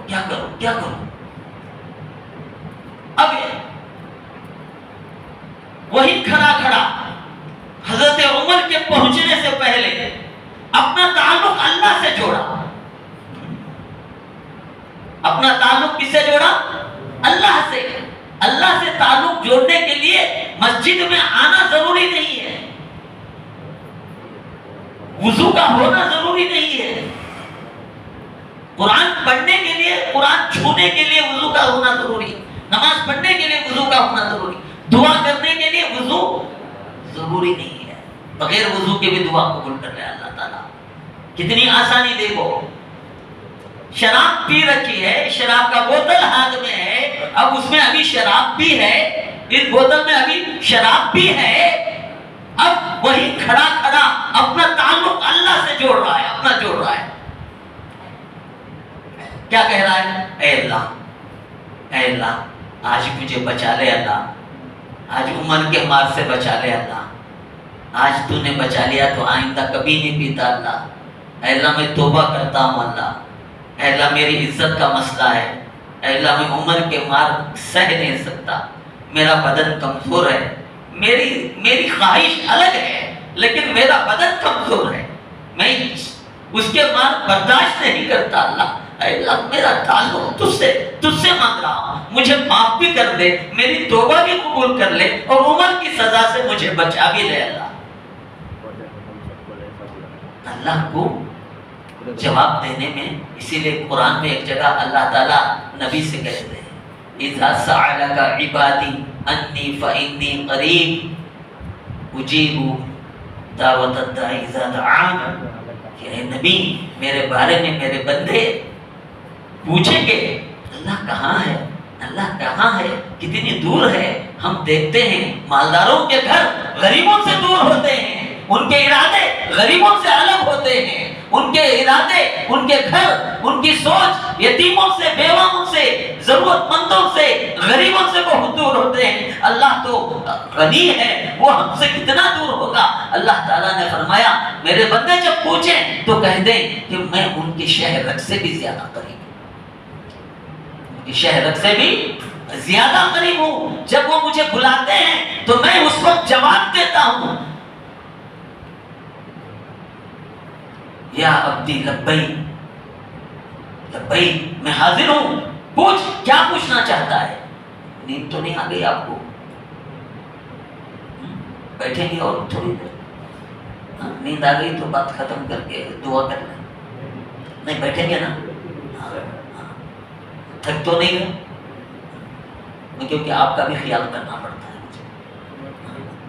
اب وہی کھڑا حضرت عمر کے پہنچنے سے پہلے اپنا تعلق اللہ سے جوڑا، اپنا تعلق کس سے جوڑا؟ اللہ سے۔ اللہ سے تعلق جوڑنے کے لیے مسجد میں آنا ضروری نہیں ہے، وضو کا ہونا ضروری نہیں ہے، قرآن پڑھنے کے لیے، قرآن چھونے کے لیے وضو کا ہونا ضروری، نماز پڑھنے کے لیے وضو کا ہونا ضروری، دعا کرنے کے لیے وضو ضروری نہیں ہے، بغیر وضو کے بھی دعا قبول کر رہے اللہ تعالیٰ۔ کتنی آسانی دیکھو، شراب پی رکھی ہے، شراب کا بوتل ہاتھ میں ہے، اب اس میں ابھی شراب بھی ہے، اس بوتل میں ابھی شراب بھی ہے، اب وہی کھڑا اپنا تعلق اللہ سے جوڑ رہا ہے، کیا کہہ رہا ہے؟ اے اللہ آج مجھے بچا لے اللہ، آج عمر کے مار سے بچا لے اللہ، آج تو نے بچا لیا تو آئندہ کبھی نہیں پیتا اللہ، اے اللہ میں توبہ کرتا ہوں اللہ، اے اللہ میری عزت کا مسئلہ ہے، اے اللہ میں عمر کے مار سہ نہیں سکتا، میرا بدن کمزور ہے، میری خواہش الگ ہے لیکن میرا بدن کمزور ہے، میں اس کے مار برداشت نہیں کرتا اللہ، اے اللہ میرا تعلق تجھ سے مانگ رہا ہوں، مجھے معاف بھی کر دے، میری توبہ بھی قبول کر لے اور عمر کی سزا سے مجھے بچا بھی لے اللہ۔ اللہ کو جواب دینے میں، اسی لیے قرآن میں ایک جگہ اللہ تعالیٰ نبی سے کہتے ہیں اذا سألك عبادی انی فإنی قریب اجیب دعوت الداعی اذا دعان، کہ اے نبی میرے بارے میں میرے بندے پوچھیں گے اللہ کہاں ہے، کتنی دور ہے، ہم دیکھتے ہیں مالداروں کے گھر غریبوں سے دور ہوتے ہیں، ان کے ارادے غریبوں سے الگ ہوتے ہیں، ان کے ارادے، ان کے گھر، ان کی سوچ یتیموں سے، بیواؤں سے، ضرورت مندوں سے، غریبوں سے بہت دور ہوتے ہیں۔ اللہ تو غنی ہے، وہ ہم سے کتنا دور ہوگا۔ اللہ تعالیٰ نے فرمایا میرے بندے جب پوچھیں تو کہہ دیں کہ میں ان کے شہر رگ سے بھی زیادہ قریب ہوں، ان کے شہر رگ سے بھی زیادہ قریب ہوں، جب وہ مجھے بلاتے ہیں تو میں اس وقت جواب دیتا ہوں، یا عبدی لبیک میں حاضر ہوں، پوچھ کیا پوچھنا چاہتا ہے۔ نیند تو نہیں آ گئی آپ کو؟ بیٹھیں گے اور تھوڑی دیر، نیند آ گئی تو بات ختم کر کے دعا کر لیں، نہیں بیٹھیں گے نا؟ تھک تو نہیں گئے؟ کیونکہ آپ کا بھی خیال کرنا پڑتا ہے مجھے،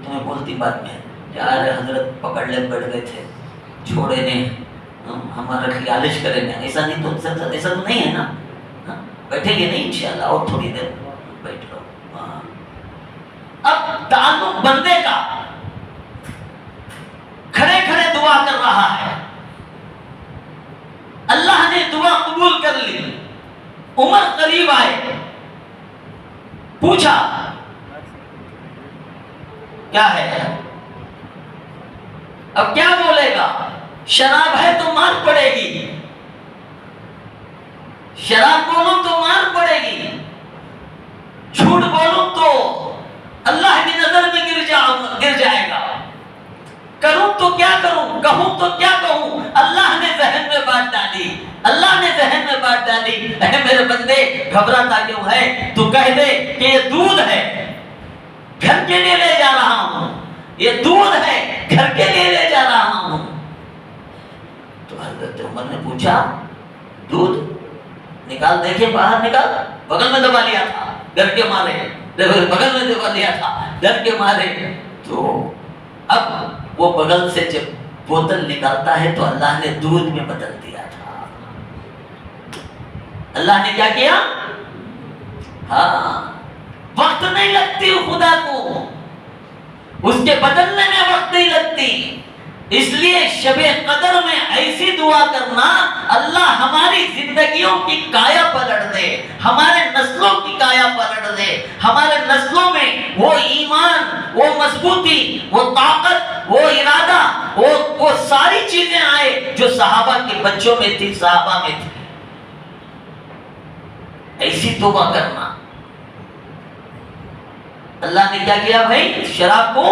تمہیں بولتی بات میں یار حضرت پکڑ لے بیٹھ گئے تھے، چھوڑے نہیں، ہمارا خیالش کریں گے، ایسا نہیں تو ایسا تو نہیں ہے نا، بیٹھیں گے نہیں انشاءاللہ، اور تھوڑی دیر بیٹھ لو۔ اب تعلق بندے کا کھڑے کھڑے دعا کر رہا ہے، اللہ نے دعا قبول کر لی، عمر قریب آئے، پوچھا کیا ہے؟ اب کیا بولے گا؟ شراب ہے تو مار پڑے گی، شراب بولوں تو مار پڑے گی، جھوٹ بولوں تو اللہ کی نظر میں گر جائے گا، کروں تو کیا کروں، کہوں تو کیا کہوں؟ اللہ نے ذہن میں بات ڈالی، اللہ نے ذہن میں بات ڈالی، اے میرے بندے گھبراتا کیوں ہے؟ تو کہہ دے کہ یہ دودھ ہے، گھر کے لیے لے جا رہا ہوں، یہ دودھ ہے، گھر کے لیے لے جا رہا ہوں۔ تو حضرت عمر نے پوچھا دودھ نکال، دیکھیں باہر نکال، بغل میں دبا لیا تھا ڈر کے مارے، بغل میں دبا لیا تھا ڈر کے مارے۔ تو اب وہ بغل سے جب بوتل نکالتا ہے تو اللہ نے دودھ میں بدل دیا تھا۔ اللہ نے کیا کیا؟ ہاں، وقت نہیں لگتی خدا کو، اس کے بدلنے میں وقت نہیں لگتی۔ اس لیے شب قدر میں ایسی دعا کرنا، اللہ ہماری زندگیوں کی کایا پلٹ دے، ہمارے نسلوں کی کایا پلٹ دے، ہمارے نسلوں میں وہ ایمان، وہ مضبوطی، وہ طاقت، وہ ارادہ، وہ ساری چیزیں آئے جو صحابہ کے بچوں میں تھی، صحابہ میں تھی۔ ایسی توبہ کرنا۔ اللہ نے کیا کیا بھائی؟ شراب کو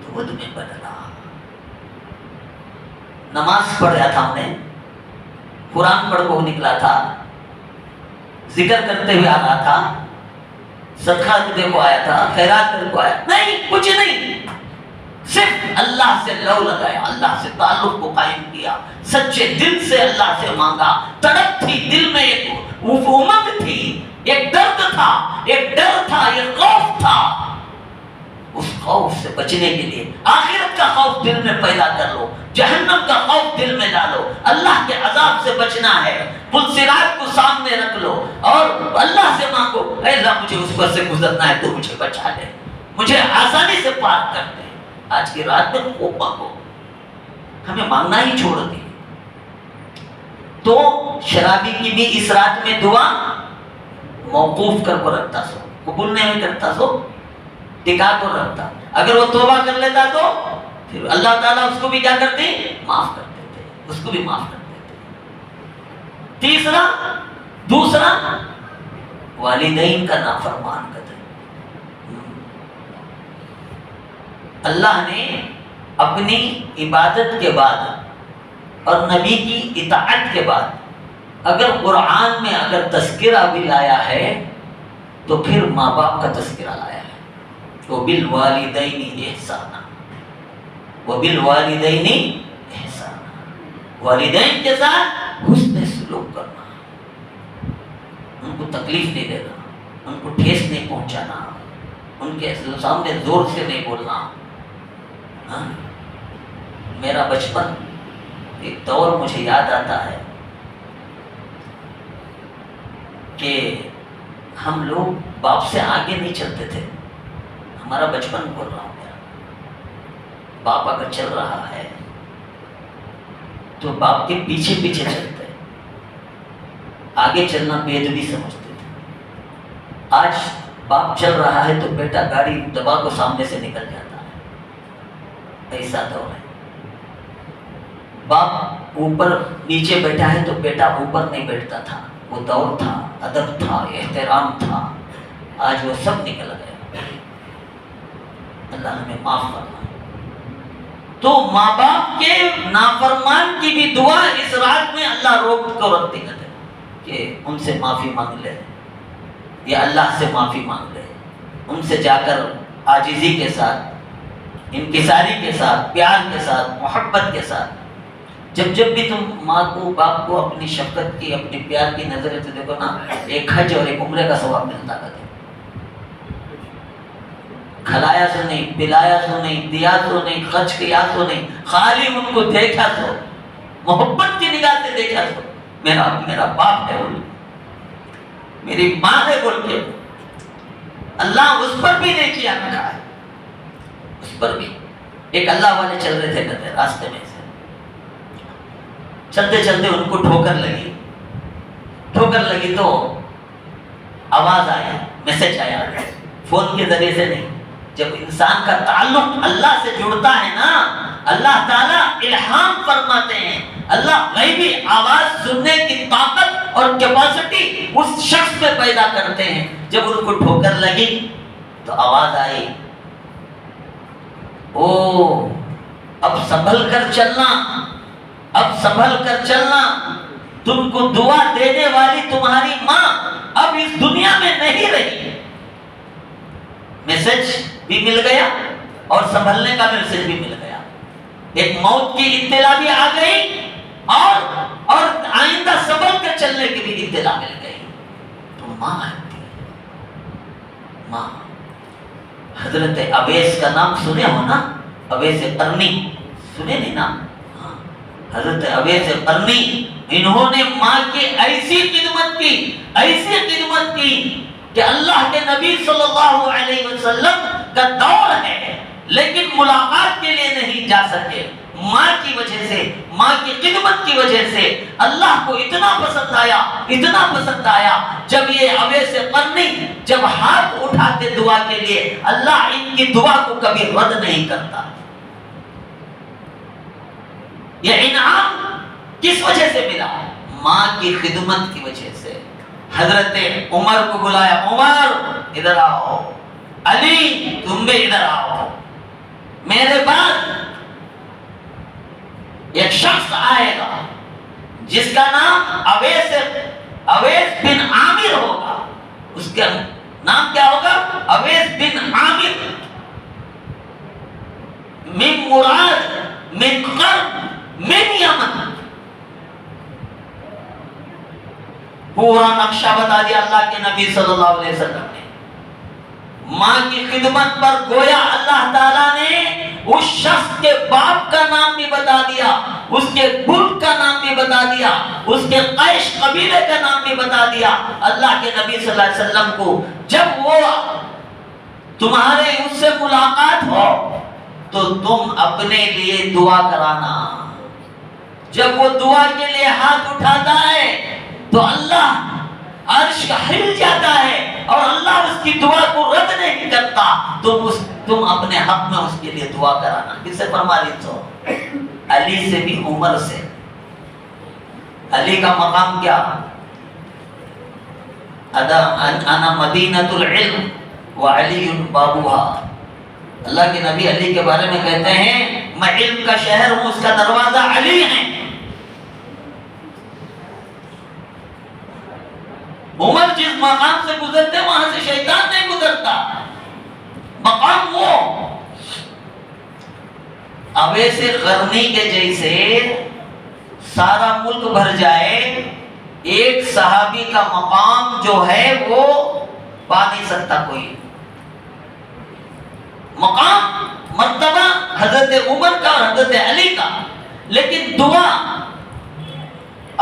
دودھ میں بدلا۔ نماز پڑھ رہا تھا، ہم نے قرآن پڑھ کو نکلا تھا، ذکر کرتے ہوئے آ رہا تھا، صدقہ دینے کو آیا تھا، خیرات کرنے کو آیا، نہیں کچھ نہیں، صرف اللہ سے لو لگایا، اللہ سے تعلق کو قائم کیا، سچے دل سے اللہ سے مانگا، تڑپ تھی دل میں، ایک امنگ تھی، ایک درد تھا، ایک ڈر تھا، ایک خوف تھا۔ اس خوف سے بچنے کے لیے آخرت کا خوف دل میں پیدا کر لو، جہنم کا خوف دل میں ڈالو، اللہ کے عذاب سے بچنا ہے، پل صراط کو سامنے رکھ لو اور اللہ سے مانگو، اے اللہ مجھے اس پر سے گزرنا ہے، تو مجھے بچا لے، مجھے آسانی سے پار کر دے۔ آج کی رات میں خوب مانگو، ہمیں مانگنا ہی چھوڑ دی۔ تو شرابی کی بھی اس رات میں دعا موقوف کر کو رکھتا سو، قبول نہیں کرتا سو ٹکا کو رکھتا، اگر وہ توبہ کر لیتا تو پھر اللہ تعالیٰ اس کو بھی کیا کرتے؟ معاف کر دیتے، اس کو بھی معاف کر دیتے۔ دوسرا والدین کا نافرمان قتل۔ اللہ نے اپنی عبادت کے بعد اور نبی کی اطاعت کے بعد اگر قرآن میں اگر تذکرہ بھی لایا ہے تو پھر ماں باپ کا تذکرہ لایا ہے۔ وَبِالْوَالِدَيْنِ إِحْسَانًا، وَبِالْوَالِدَيْنِ إِحْسَانًا، والدین کے ساتھ حسن سلوک کرنا، ان کو تکلیف نہیں دینا، ان کو ٹھیس نہیں پہنچانا، ان کے سامنے زور سے نہیں بولنا۔ میرا بچپن ایک دور مجھے یاد آتا ہے کہ ہم لوگ باپ سے آگے نہیں چلتے تھے، ہمارا بچپن بول رہا ہوں، باپ اگر چل رہا ہے تو باپ کے پیچھے پیچھے چلتے، آگے چلنا بے ادبی سمجھتے تھے۔ آج باپ چل رہا ہے تو بیٹا گاڑی دبا کو سامنے سے نکل جاتا ہے، ایسا دور ہے۔ باپ اوپر نیچے بیٹھا ہے تو بیٹا اوپر نہیں بیٹھتا تھا، وہ دور تھا، ادب تھا، احترام تھا، آج وہ سب نکل گیا۔ اللہ ہمیں معاف کرنا۔ تو ماں باپ کے نافرمان کی بھی دعا اس رات میں اللہ روک کو رکھ دے کہ ان سے معافی مانگ لے، یا اللہ سے معافی مانگ لے، ان سے جا کر عاجزی کے ساتھ، انکساری کے ساتھ، پیار کے ساتھ، محبت کے ساتھ۔ جب بھی تم ماں کو باپ کو اپنی شفقت کی، اپنی پیار کی نظر سے دیکھو نا، ایک حج اور ایک عمرے کا ثواب ملتا ہے۔ کھلایا تو نہیں، پلایا تو نہیں، دیا تو نہیں، خرچ کیا تو نہیں، خالی ان کو دیکھا تو، محبت کی نگاہ سے دیکھا تو، میرا باپ ہے بول، میری ماں ہے بول کے اللہ اس پر بھی نہیں کیا رکھا ہے۔ اس پر بھی ایک اللہ والے چل رہے تھے کہتے راستے میں سے، چلتے چلتے ان کو ٹھوکر لگی تو آواز آیا، میسج آیا، فون کے ذریعے سے نہیں، جب انسان کا تعلق اللہ سے جڑتا ہے نا، اللہ تعالیٰ الہام فرماتے ہیں، اللہ غیبی آواز سننے کی طاقت اور کیپیسٹی اس شخص میں پیدا کرتے ہیں۔ جب ان کو ٹھوکر لگی تو آواز آئی، او اب سنبھل کر چلنا، اب سنبھل کر چلنا، تم کو دعا دینے والی تمہاری ماں اب اس دنیا میں نہیں رہی۔ میسج بھی مل گیا اور سنبھلنے کا میسج بھی مل گیا، ایک موت کی اطلاع بھی آ گئی اور آئندہ سنبھل کر چلنے کی بھی اطلاع مل گئی۔ تو ماں آتی ہے، ماں۔ حضرت اویس کا نام سنے ہو نا، اویس قرنی، سنے نہیں نام؟ حضرت اویس قرنی، انہوں نے ماں کی ایسی خدمت کی کہ اللہ کے نبی صلی اللہ علیہ وسلم کا دور ہے لیکن ملاقات کے لیے نہیں جا سکے۔ ماں کی وجہ سے، ماں کی خدمت کی وجہ سے اللہ کو اتنا پسند آیا، جب یہ اویس قرنی جب ہاتھ اٹھاتے دعا کے لیے، اللہ ان کی دعا کو کبھی رد نہیں کرتا۔ یہ انعام کس وجہ سے ملا؟ ماں کی خدمت کی وجہ سے۔ حضرت عمر کو بلایا، عمر ادھر آؤ، علی تم بھی ادھر آؤ، میرے بعد ایک شخص آئے گا جس کا نام اویس بن عامر ہوگا۔ اس کا نام کیا ہوگا؟ اویس بن عامر، من مراد من قرن من یمن۔ پورا نقشہ بتا دیا اللہ کے نبی صلی اللہ علیہ وسلم نے۔ ماں کی خدمت پر گویا اللہ تعالیٰ نے اس شخص کے باپ کا نام بھی بتا دیا، اس کے گل کا نام بھی بتا دیا، اس کے قیش قبیلے کا نام بھی بتا دیا۔ اللہ کے نبی صلی اللہ علیہ وسلم کو جب وہ تمہارے اس سے ملاقات ہو تو تم اپنے لیے دعا کرانا۔ جب وہ دعا کے لیے ہاتھ اٹھاتا ہے تو اللہ عرش کا ہل جاتا ہے اور اللہ اس کی دعا کو رد نہیں کرتا۔ تم اپنے حق میں اس کے لیے دعا کرانا۔ کس سے فرما رہی تو؟ علی سے بھی، عمر سے۔ علی کا مقام کیا؟ انا مدینۃ العلم وعلی بابوہا۔ اللہ کے نبی علی کے بارے میں کہتے ہیں میں علم کا شہر ہوں، اس کا دروازہ علی ہے۔ عمر جس مقام سے گزرتے وہاں سے شیطان نہیں گزرتا، مقام وہ۔ اویس قرنی کے جیسے سارا ملک بھر جائے، ایک صحابی کا مقام جو ہے وہ پا نہیں سکتا کوئی۔ مقام مرتبہ حضرت عمر کا اور حضرت علی کا، لیکن دعا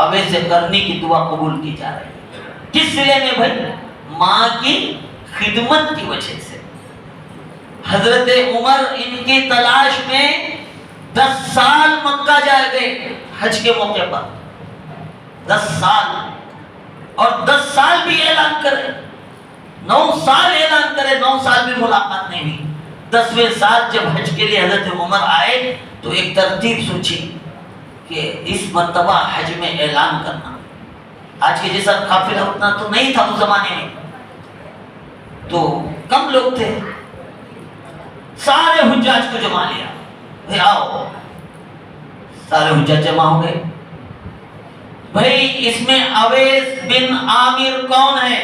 اویس قرنی کی دعا قبول کی جا رہی ہے۔ کس سلے میں بھائی؟ ماں کی خدمت کی وجہ سے۔ حضرت عمر ان کی تلاش میں 10 سال مکہ جائے گئے حج کے موقع پر، 10 سال، اور 10 سال بھی اعلان کرے، 9 سال اعلان کرے، 9 سال بھی ملاقات نہیں ہوئی۔ 10ویں سال جب حج کے لیے حضرت عمر آئے تو ایک ترتیب سوچی کہ اس مرتبہ حج میں اعلان کرنا۔ آج کے جیسا قافلہ اتنا تو نہیں تھا اس زمانے میں، تو کم لوگ تھے، سارے حجاج کو جمع لیا، بھائی آؤ، سارے حجاج جمع ہو گئے۔ بھائی اس میں اویس بن عامر کون ہے؟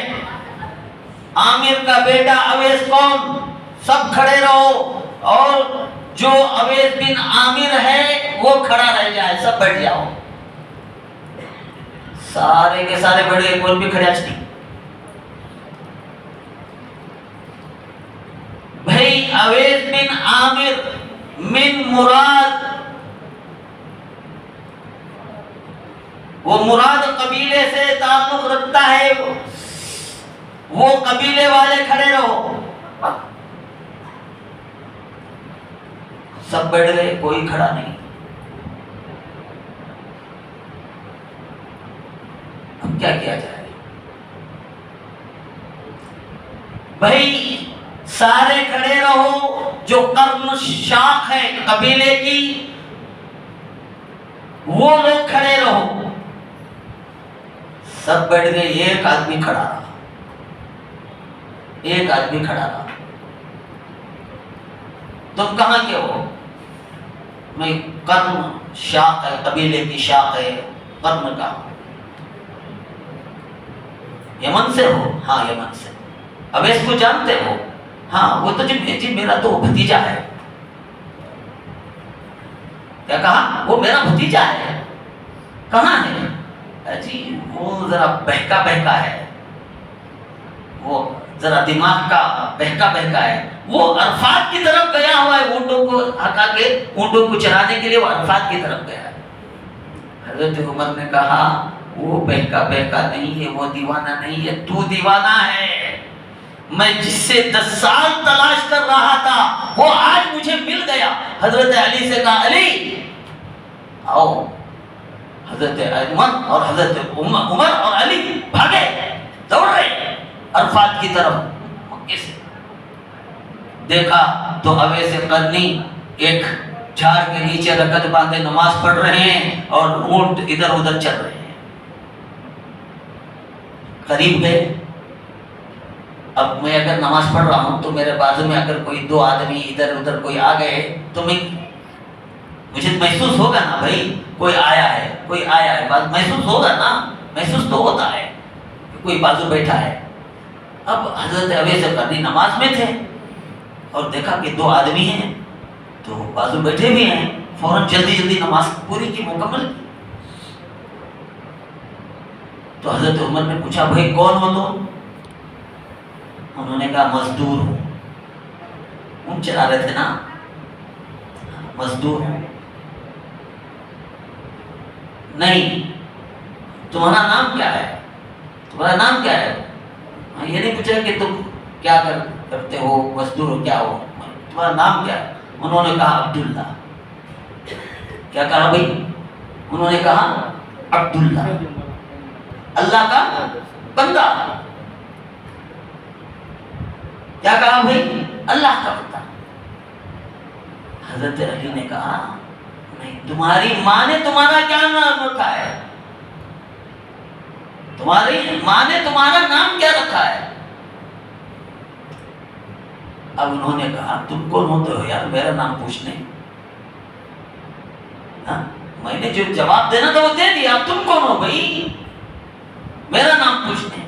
عامر کا بیٹا اویس کون؟ سب کھڑے رہو، اور جو اویس بن عامر ہے وہ کھڑا رہ جائے، سب بیٹھ جاؤ۔ سارے کے سارے بڑے، کوئی بھی کھڑے نہیں۔ بھائی اویس بن عامر من مراد، وہ مراد قبیلے سے تعلق رکھتا ہے، وہ قبیلے والے کھڑے رہو۔ سب بیٹھ گئے، کوئی کھڑا نہیں۔ اب کیا کیا جائے؟ بھائی سارے کھڑے رہو، جو قرن شاخ ہے قبیلے کی وہ لوگ کھڑے رہو۔ سب بیٹھ گئے، ایک آدمی کھڑا رہا، ایک آدمی کھڑا رہا۔ تم کہاں کے ہو؟ میں قرن شاخ ہے، قبیلے کی شاخ ہے، قرن کا۔ یمن سے ہو؟ ہاں یمن سے۔ اویس کو جانتے ہو؟ ہاں وہ تو جی میرا تو بھتیجا ہے۔ کیا کہا؟ وہ میرا بھتیجا ہے۔ کہاں ہے؟ جی وہ ذرا بہکا بہکا ہے، وہ ذرا دماغ کا بہکا بہکا ہے، وہ عرفات کی طرف گیا ہوا ہے، اونٹوں کو ہکا کے اونٹوں کو چرانے کے لیے وہ عرفات کی طرف گیا ہے۔ حضرت عمر نے کہا وہ بہکا بہکا نہیں ہے، وہ دیوانہ نہیں ہے، تو دیوانہ ہے۔ میں جس سے 10 سال تلاش کر رہا تھا وہ آج مجھے مل گیا۔ حضرت علی سے کہا علی آؤ۔ حضرت عمر اور علی بھاگے، دوڑ رہے عرفات کی طرف۔ مکے سے دیکھا تو اویس قرنی ایک جھاڑ کے نیچے رکعت باندھے نماز پڑھ رہے ہیں اور اونٹ ادھر ادھر چل رہے ہیں۔ قریب گئے۔ اب میں اگر نماز پڑھ رہا ہوں تو میرے بازو میں اگر کوئی 2 آدمی ادھر ادھر کوئی آ گئے تو مجھے محسوس ہوگا نا بھائی کوئی آیا ہے، کوئی آیا ہے، محسوس ہوگا نا، محسوس تو ہوتا ہے کہ کوئی بازو بیٹھا ہے۔ اب حضرت اویس قرنی نماز میں تھے اور دیکھا کہ 2 آدمی ہیں تو بازو بیٹھے بھی ہیں، فوراً جلدی جلدی نماز پوری کی، مکمل کی۔ تو حضرت عمر نے پوچھا بھائی کون ہو تم؟ انہوں نے کہا مزدور ہوں۔ اونٹ چلا رہے تھے نا، مزدور ہوں۔ نہیں، تمہارا نام کیا ہے؟ تمہارا نام کیا ہے؟ یہ نہیں پوچھا کہ تم کیا کرتے ہو، مزدور ہو، کیا ہو، تمہارا نام کیا ہے؟ انہوں نے کہا عبداللہ۔ کیا کہا بھائی؟ انہوں نے کہا عبداللہ، اللہ کا بندہ۔ کیا کہا بھائی؟ اللہ کا بندہ۔ حضرت علی نے کہا نہیں، تمہاری ماں نے تمہارا کیا نام رکھا ہے؟ تمہاری ماں نے تمہارا نام کیا رکھا ہے؟ اب انہوں نے کہا تم کون ہوتے ہو یار میرا نام پوچھنے؟ میں نے جو جواب دینا تھا وہ دے دیا، اب تم کون ہو بھائی میرا نام پوچھنے؟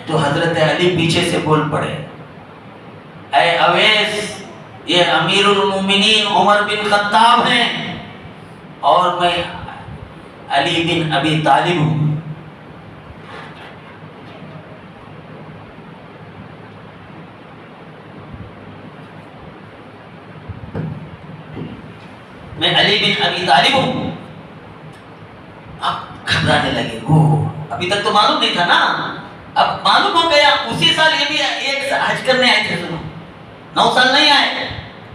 تو حضرت علی پیچھے سے بول پڑے اے اویس، یہ امیر المومنین عمر بن خطاب ہیں اور میں علی بن ابی طالب ہوں۔ میں علی بن ابی طالب ہوں۔ اب گھبرانے لگے، ابھی تک تو معلوم نہیں تھا نا، اب معلوم ہو گیا۔ اسی سال یہ بھی ایک حج کرنے آئے تھے، سنو 9 سال نہیں آئے،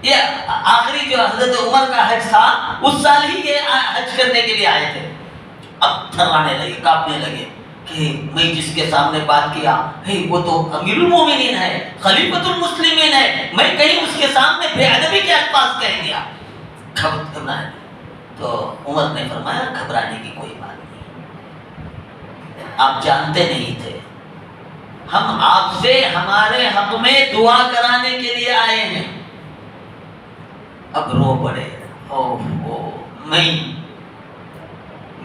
یہ آخری جو حضرت عمر کا حج تھا اس سال ہی یہ حج کرنے کے لیے آئے تھے۔ اب تھرانے لگے، کانپنے لگے کہ میں جس کے سامنے بات کیا وہ تو امیر المومنین ہے، خلیفۃ المسلمین ہے، میں کہیں اس کے سامنے بے ادبی کے الفاظ کہہ دیا۔ گھبرانے تو عمر نے فرمایا گھبرانے کی کوئی بات نہیں، آپ جانتے نہیں تھے ہم آپ سے ہمارے حق میں دعا کرانے کے لیے آئے ہیں۔ اب رو پڑے،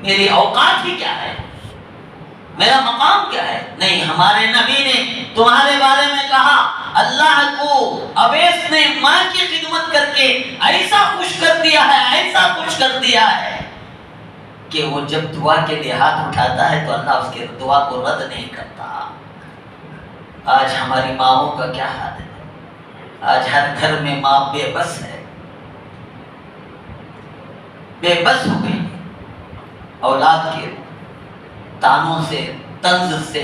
میری اوقات ہی کیا ہے، میرا مقام کیا ہے؟ نہیں، ہمارے نبی نے تمہارے بارے میں کہا اللہ کو اویس نے ماں کی خدمت کر کے ایسا خوش کر دیا ہے، ایسا خوش کر دیا ہے کہ وہ جب دعا کے لیے ہاتھ اٹھاتا ہے تو اللہ اس کے دعا کو رد نہیں کرتا۔ آج ہماری ماؤں کا کیا حال ہے؟ آج ہر گھر میں ماں بے بس ہے، بے بس ہو گئی، اولاد کے تانوں سے، طنز سے،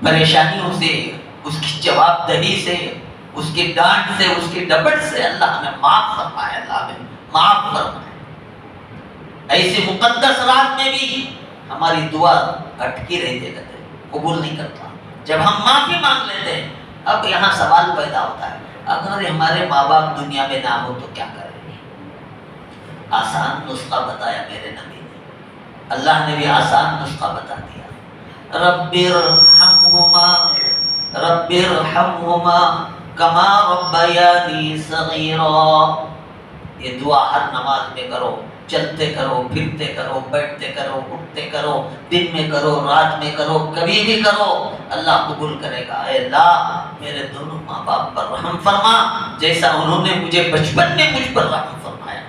پریشانیوں سے، اس کی جواب دہی سے، اس کی ڈانٹ سے، اس کی ڈپٹ سے۔ اللہ ہمیں معاف فرمائے، اللہ ہمیں معاف فرمائے۔ ایسے مقدس رات میں بھی ہماری دعا اٹکی رہتی ہے، قبول نہیں کرتا۔ جب ہم معافی مانگ لیتے ہیں. اب یہاں سوال پیدا ہوتا ہے، اگر ہمارے ماں باپ دنیا میں نہ ہو تو کیا کریں؟ آسان نسخہ بتایا میرے نبی نے، اللہ نے بھی آسان نسخہ بتا دیا. رب ارحمہما رب ارحمہما کما ربیانی صغیرا. یہ دعا ہر نماز میں کرو، چلتے کرو، پھرتے کرو، بیٹھتے کرو، اٹھتے کرو، دن میں کرو، رات میں کرو، کبھی بھی کرو، اللہ قبول کرے گا. اے اللہ میرے دونوں ماں باپ پر رحم فرما، جیسا انہوں نے مجھے بچپن میں مجھ پر رحم فرمایا.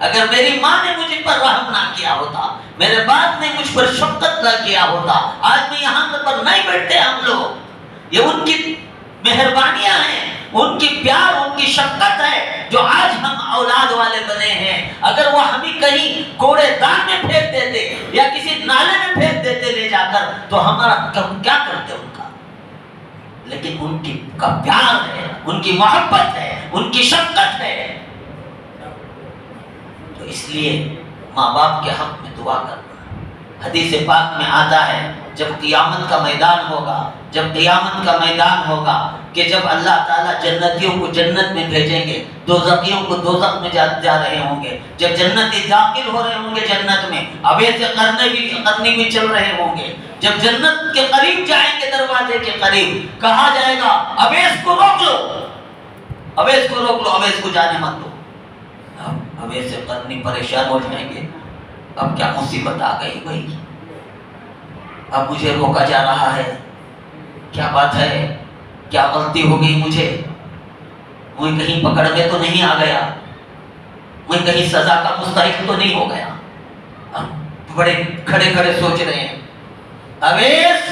اگر میری ماں نے مجھ پر رحم نہ کیا ہوتا، میرے باپ نے مجھ پر شفقت نہ کیا ہوتا، آج میں یہاں پر نہیں بیٹھتے ہم لوگ. یہ ان کی مہربانیاں ہیں، ان کی پیار، ان کی شفقت ہے جو آج ہم اولاد والے بنے ہیں. اگر وہ ہمیں کہیں کوڑے دان میں پھینک دیتے یا کسی نالے میں پھینک دیتے لے جا کر تو ہمارا کیا کرتے ان کا؟ لیکن ان کی کا پیار ہے، ان کی محبت ہے، ان کی شفقت ہے. تو اس لیے ماں باپ کے حق میں دعا کرنا. حدیث پاک میں آتا ہے جب قیامت کا میدان ہوگا، جب قیامت کا میدان ہوگا کہ جب اللہ تعالیٰ جنتیوں کو جنت میں بھیجیں گے، دوزخیوں کو دوزخ میں جا رہے ہوں گے. جب جنتی داخل ہو رہے ہوں گے جنت میں، اویس قرنی بھی چل رہے ہوں گے. جب جنت کے قریب جائیں گے، دروازے کے قریب، کہا جائے گا اویس کو روک لو، اویس کو روک لو، اویس کو جانے مت دو. اویس قرنی پریشان ہو جائیں گے، اب کیا مصیبت آ گئی بھائی، اب مجھے روکا جا رہا ہے، کیا بات ہے، کیا غلطی ہو گئی مجھے، میں کہیں پکڑ میں تو نہیں آ گیا، میں کہیں سزا کا مستحق تو نہیں ہو گیا. بڑے کھڑے کھڑے سوچ رہے ہیں. اویس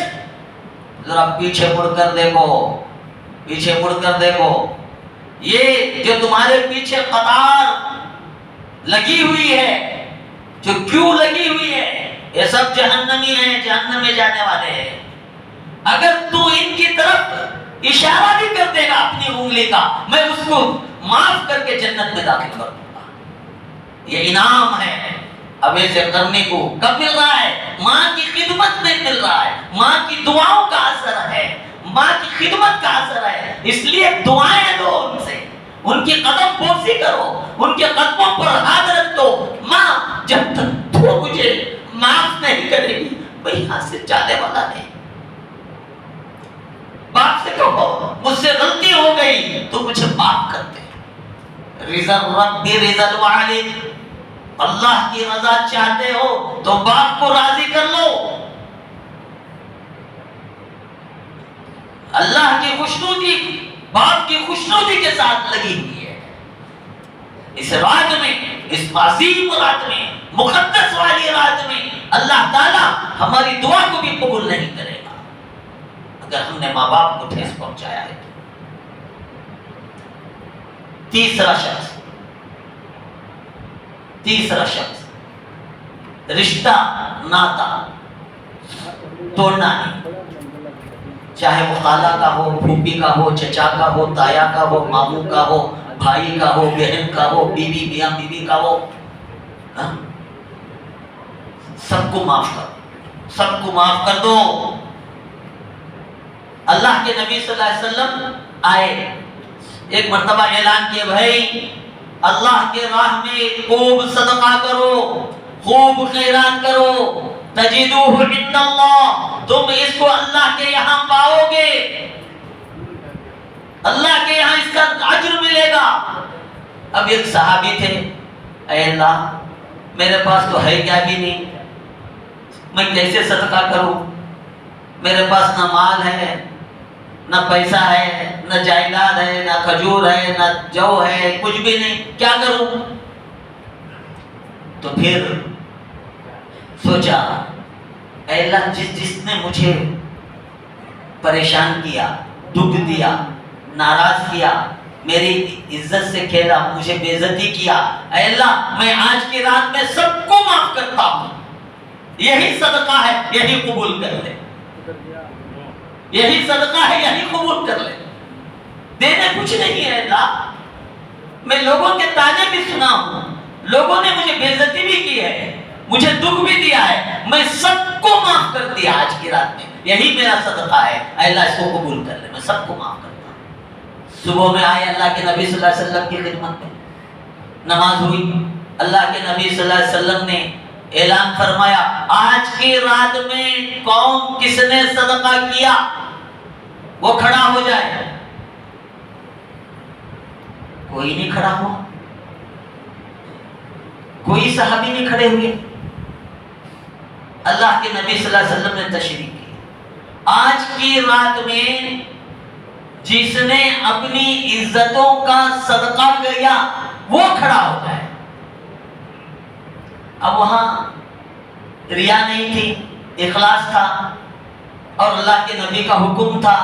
ذرا پیچھے مڑ کر دیکھو، پیچھے مڑ کر دیکھو، یہ جو تمہارے پیچھے قطار لگی ہوئی ہے، جو کیوں لگی ہوئی ہے، یہ سب جہنمی ہیں، جہنم میں جانے والے ہیں. اگر تو ان کی طرف اشارہ بھی کر دے گا اپنی انگلی کا، میں اس کو معاف کر کے جنت میں داخل کر دوں گا. یہ انعام ہے اویس قرنی کو. کب مل رہا ہے؟ ماں کی خدمت میں مل رہا ہے، ماں کی دعاؤں کا اثر ہے، ماں کی خدمت کا اثر ہے. اس لیے دعائیں دو ان سے، ان کی قدم بوسی کرو، ان کے قدموں پر ہاتھ رکھ دو. ماں جب تک تو مجھے معاف نہیں کرے گی میں یہاں سے جانے والا نہیں. باپ سے کہو مجھ سے غلطی ہو گئی تو مجھے معاف کر دے. رضا رب رضا الوالد، اللہ کی رضا چاہتے ہو تو باپ کو راضی کر لو. اللہ کی خوشنودی باپ کی خوشنودی کے ساتھ لگی ہوئی ہے. اس رات میں، اس عظیم رات میں، مقدس والی رات میں اللہ تعالیٰ ہماری دعا کو بھی قبول نہیں کرے گا اگر ہم نے ماں باپ کو ٹھیس پہنچایا ہے. تیسرا شخص رشتہ ناتا توڑنا نہیں، چاہے وہ خالہ کا ہو، پھوپھی کا ہو، چچا کا ہو، تایا کا ہو، ماموں کا ہو، بھائی کا ہو، بہن کا ہو، بیوی میاں بیوی کا ہو. سب کو معاف کر دو، سب کو معاف کر دو. اللہ کے نبی صلی اللہ علیہ وسلم آئے، ایک مرتبہ اعلان کیے بھائی اللہ کے راہ میں خوب صدقہ کرو، خوب خیرات کرو، تجدوہ عند اللہ، تم اس کو اللہ کے یہاں پاؤ گے، اللہ کے یہاں اس کا اجر ملے گا. اب ایک صحابی تھے، اے اللہ میرے پاس تو ہے کیا بھی نہیں، میں کیسے صدقہ کروں، میرے پاس نہ مال ہے، نہ پیسہ ہے، نہ جائیداد ہے، نہ کھجور ہے، نہ جو ہے، کچھ بھی نہیں، کیا کروں. تو پھر سوچا اے اللہ جس نے مجھے پریشان کیا، دکھ دیا، ناراض کیا، میری عزت سے کھیلا، مجھے بے عزتی کیا، اے اللہ میں آج کی رات میں سب کو معاف کرتا ہوں. یہی صدقہ ہے، یہی قبول کر لے، یہی صدقہ ہے، یہی قبول کر لے. دینے کچھ نہیں ہے اللہ، میں لوگوں کے تانے بھی سنا ہوں، لوگوں نے مجھے بے عزتی بھی کی ہے، مجھے دکھ بھی دیا ہے، میں سب کو معاف کر دیا آج کی رات میں. یہی میرا صدقہ ہے، اے اللہ اس کو قبول کر لے، میں سب کو معاف کرتا ہوں۔ صبح میں آئے اللہ کے نبی صلی اللہ علیہ وسلم کی خدمت میں، نماز ہوئی، اللہ کے نبی صلی اللہ علیہ وسلم نے اعلان فرمایا آج کی رات میں کون کس نے صدقہ کیا وہ کھڑا ہو جائے۔ کوئی نہیں کھڑا ہوا، کوئی صحابی نہیں کھڑے ہوئے۔ اللہ کے نبی صلی اللہ علیہ وسلم نے تشریح کی آج کی رات میں جس نے اپنی عزتوں کا صدقہ کیا وہ کھڑا ہو جائے۔ اب وہاں ریا نہیں تھی، اخلاص تھا اور اللہ کے نبی کا حکم تھا،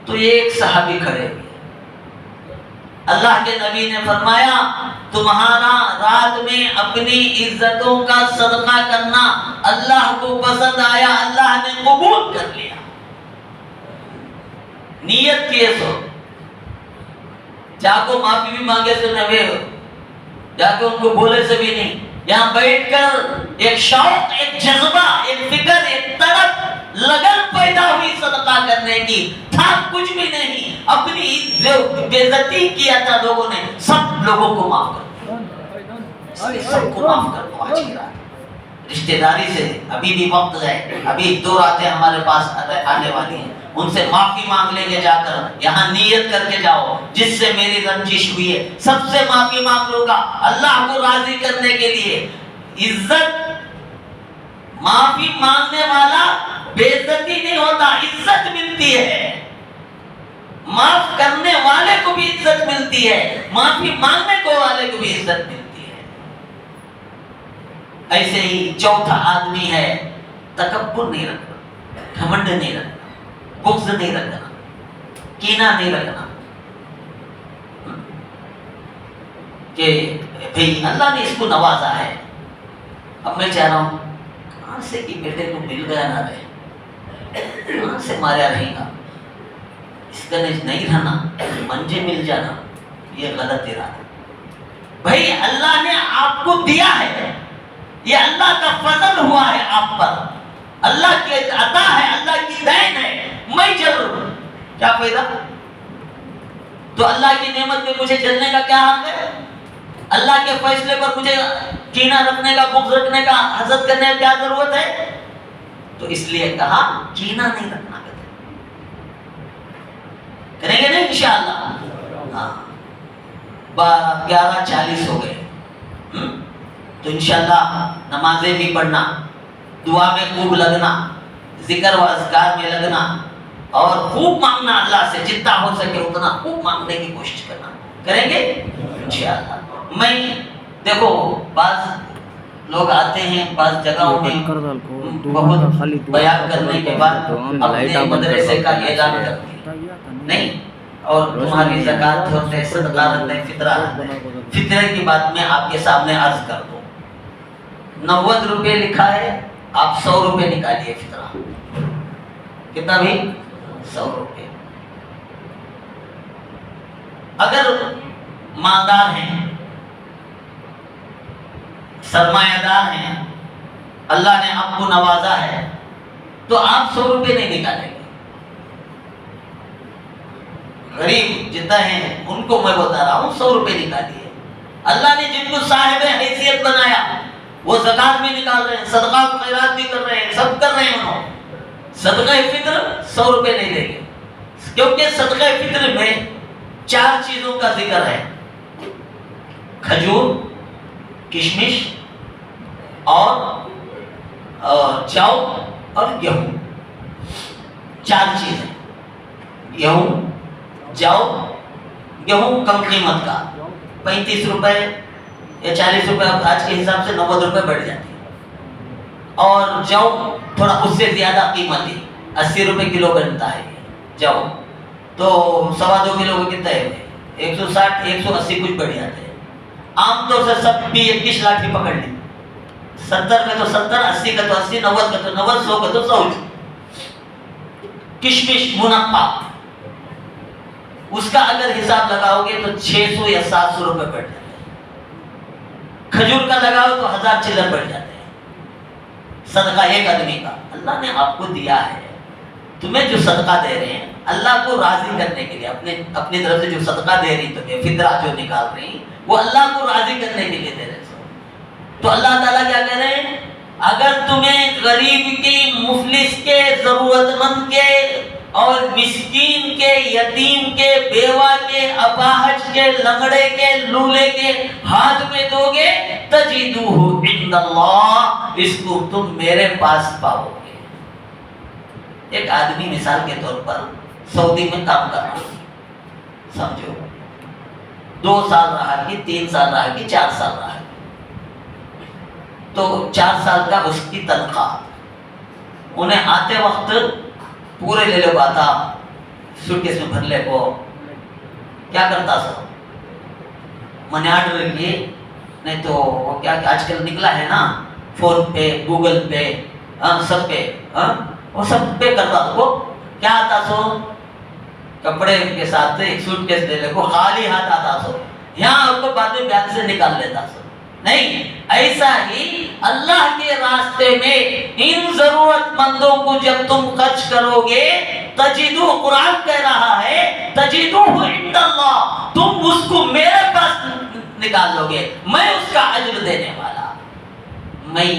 تو یہ ایک صحابی کھڑے ہوئے۔ اللہ کے نبی نے فرمایا تمہارا رات میں اپنی عزتوں کا صدقہ کرنا اللہ کو پسند آیا، اللہ نے قبول کر لیا۔ نیت کیے سو جا کو معافی بھی مانگے سے نوے ہو، جا کے ان کو بولے سے بھی نہیں، یہاں بیٹھ کر ایک شوق، ایک جذبہ، ایک فکر، ایک تڑپ، لگن پیدا ہوئی صدقہ کرنے کی، تھا کچھ بھی نہیں، اپنی جو بے عزتی کیا تھا لوگوں نے سب لوگوں کو معاف کر دو، سب کو معاف کر دو۔ آج کی رات رشتہ داری سے ابھی بھی وقت ہے، ابھی 2 راتیں ہمارے پاس آنے والی ہیں، ان سے معافی مانگ لیں گے، جا کر یہاں نیت کر کے جاؤ جس سے میری رنجش ہوئی ہے سب سے معافی مانگ لوں گا اللہ کو راضی کرنے کے لیے۔ عزت، معافی مانگنے والا بے عزتی نہیں ہوتا، عزت ملتی ہے، معاف کرنے والے کو بھی عزت ملتی ہے، معافی مانگنے کو والے کو بھی عزت ملتی ہے۔ ایسے ہی چوتھا آدمی ہے تکبر نہیں رکھنا، گھمنڈ نہیں رکھنا، بغض نہیں رکھنا، کینہ نہیں رکھنا کہ بھئی اللہ نے اس کو نوازا ہے، اب میں چاہ رہا ہوں کہاں سے کہ بیٹے کو مل گیا نہ رہے، کہاں سے ماریا رہے گا، اس کا نہیں رہنا، منجے مل جانا، یہ غلط ارادہ۔ بھئی اللہ نے آپ کو دیا ہے، یہ اللہ کا فضل ہوا ہے آپ پر، اللہ کی عطا ہے، اللہ کی دین ہے، میں جل رہا ہوں، کیا فائدہ؟ تو اللہ کی نعمت میں مجھے جلنے کا کیا حق ہے؟ اللہ کے فیصلے پر مجھے کینہ رکھنے کا، بغض رکھنے کا، حسد کرنے کا کیا ضرورت ہے؟ تو اس لیے کہا کینہ نہیں رکھنا، کریں گے نہیں انشاءاللہ؟ ہاں 11:40 ہو گئے، تو انشاءاللہ نمازیں بھی پڑھنا، دعا میں خوب لگنا، ذکر و اذکار میں لگنا اور خوب مانگنا، اللہ سے جتنا ہو سکے اتنا خوب مانگنے کی کوشش کرنا، کریں گے انشاءاللہ۔ میں دیکھو بعض لوگ آتے ہیں بعض جگہوں میں بہت بیان کرنے کے بعد اپنے مدرسے کا اعلان کرتے ہیں نہیں، اور تمہاری زکات ہوتے، صدقہ رہتے، فطرہ رہتے، فطرے کی بات میں آپ کے سامنے عرض کر دوں، 90 روپے لکھا ہے، آپ 100 روپے نکالیے فطرہ، کتنا بھی 100 روپے۔ اگر مالدار ہیں، سرمایہ دار ہیں، اللہ نے آپ کو نوازا ہے، تو آپ 100 روپے نہیں نکالیں گے۔ غریب جتنا ہیں ان کو میں بتا رہا ہوں 100 روپے نکالیے۔ اللہ نے جن کو صاحب حیثیت بنایا وہ زکات بھی نکال رہے ہیں، صدقہ خیرات بھی کر رہے ہیں، سب کر رہے ہیں، انہوں صدقہ فطر 100 روپے نہیں دیں گے، کیونکہ صدقہ فطر میں 4 چیزوں کا ذکر ہے، کھجور، کشمش اور جو اور گیہوں، 4 چیزیں، گیہوں، جو، گیہوں کم قیمت کا 35 روپے یا 40 روپے، آج کے حساب سے 90 روپے بڑھ جاتی ہے، اور جو تھوڑا اس سے زیادہ قیمتی 80 روپے کلو بنتا ہے جو، تو 2.25 کلو کے کتنے ہے 160 180 کچھ بڑھ جاتے ہیں۔ عام طور سے سب بھی 21 لاٹھی پکڑ لی، 70 کا تو 70، 80 کا تو 80، 90 کا تو 90، 100 کا تو 100۔ کشمش منقع اس کا اگر حساب لگاؤ گے تو 600 یا 700 روپے بڑھ جاتے ہیں، کھجور کا لگاؤ تو 1000 چلر بڑھ جاتے ہیں۔ صدقہ ایک آدمی کا اللہ نے آپ کو دیا ہے، تمہیں جو صدقہ دے رہے ہیں اللہ کو راضی کرنے کے لیے، اپنی طرف سے جو صدقہ دے رہی تمہیں، فطرہ جو نکال رہی، وہ اللہ کو راضی کرنے کے لیے دے رہے ہیں۔ تو اللہ تعالیٰ کیا کہہ رہے ہیں؟ اگر تمہیں غریب کے، مفلس کے، ضرورت مند کے اور مسکین کے، یتیم کے، بیوہ کے، اپاہج کے، لنگڑے کے، لولے کے ہاتھ میں دو گے، تجدوہ عند اللہ، اس کو تم میرے پاس پاؤ گے۔ ایک آدمی مثال کے طور پر سعودی میں کام کر رہا ہے، سمجھو 2 سال رہا کہ 3 سال رہا کہ 4 سال رہا، تو 4 سال کا اس کی تنخواہ، انہیں آتے وقت پورے لے لو آتا، سوٹ کیس میں بھر لے کو کیا کرتا سر، منی آرڈر کیے، نہیں تو وہ کیا آج کل نکلا ہے نا فون پے، گوگل پے، سب پہ وہ سب پے کرتا، وہ کیا آتا سو کپڑے کے ساتھ ایک سوٹ کیس لے لے کو، خالی ہاتھ آتا سو، یہاں آپ کو بعد میں بیان سے نکال لیتا سو۔ نہیں، ایسا ہی اللہ کے راستے میں ان ضرورت مندوں کو جب تم خرچ کرو گے، تجدو، قرآن کہہ رہا ہے تجدوہ عند اللہ، تم اس کو میرے پاس نکال لو گے، میں اس کا اجر دینے والا۔ میں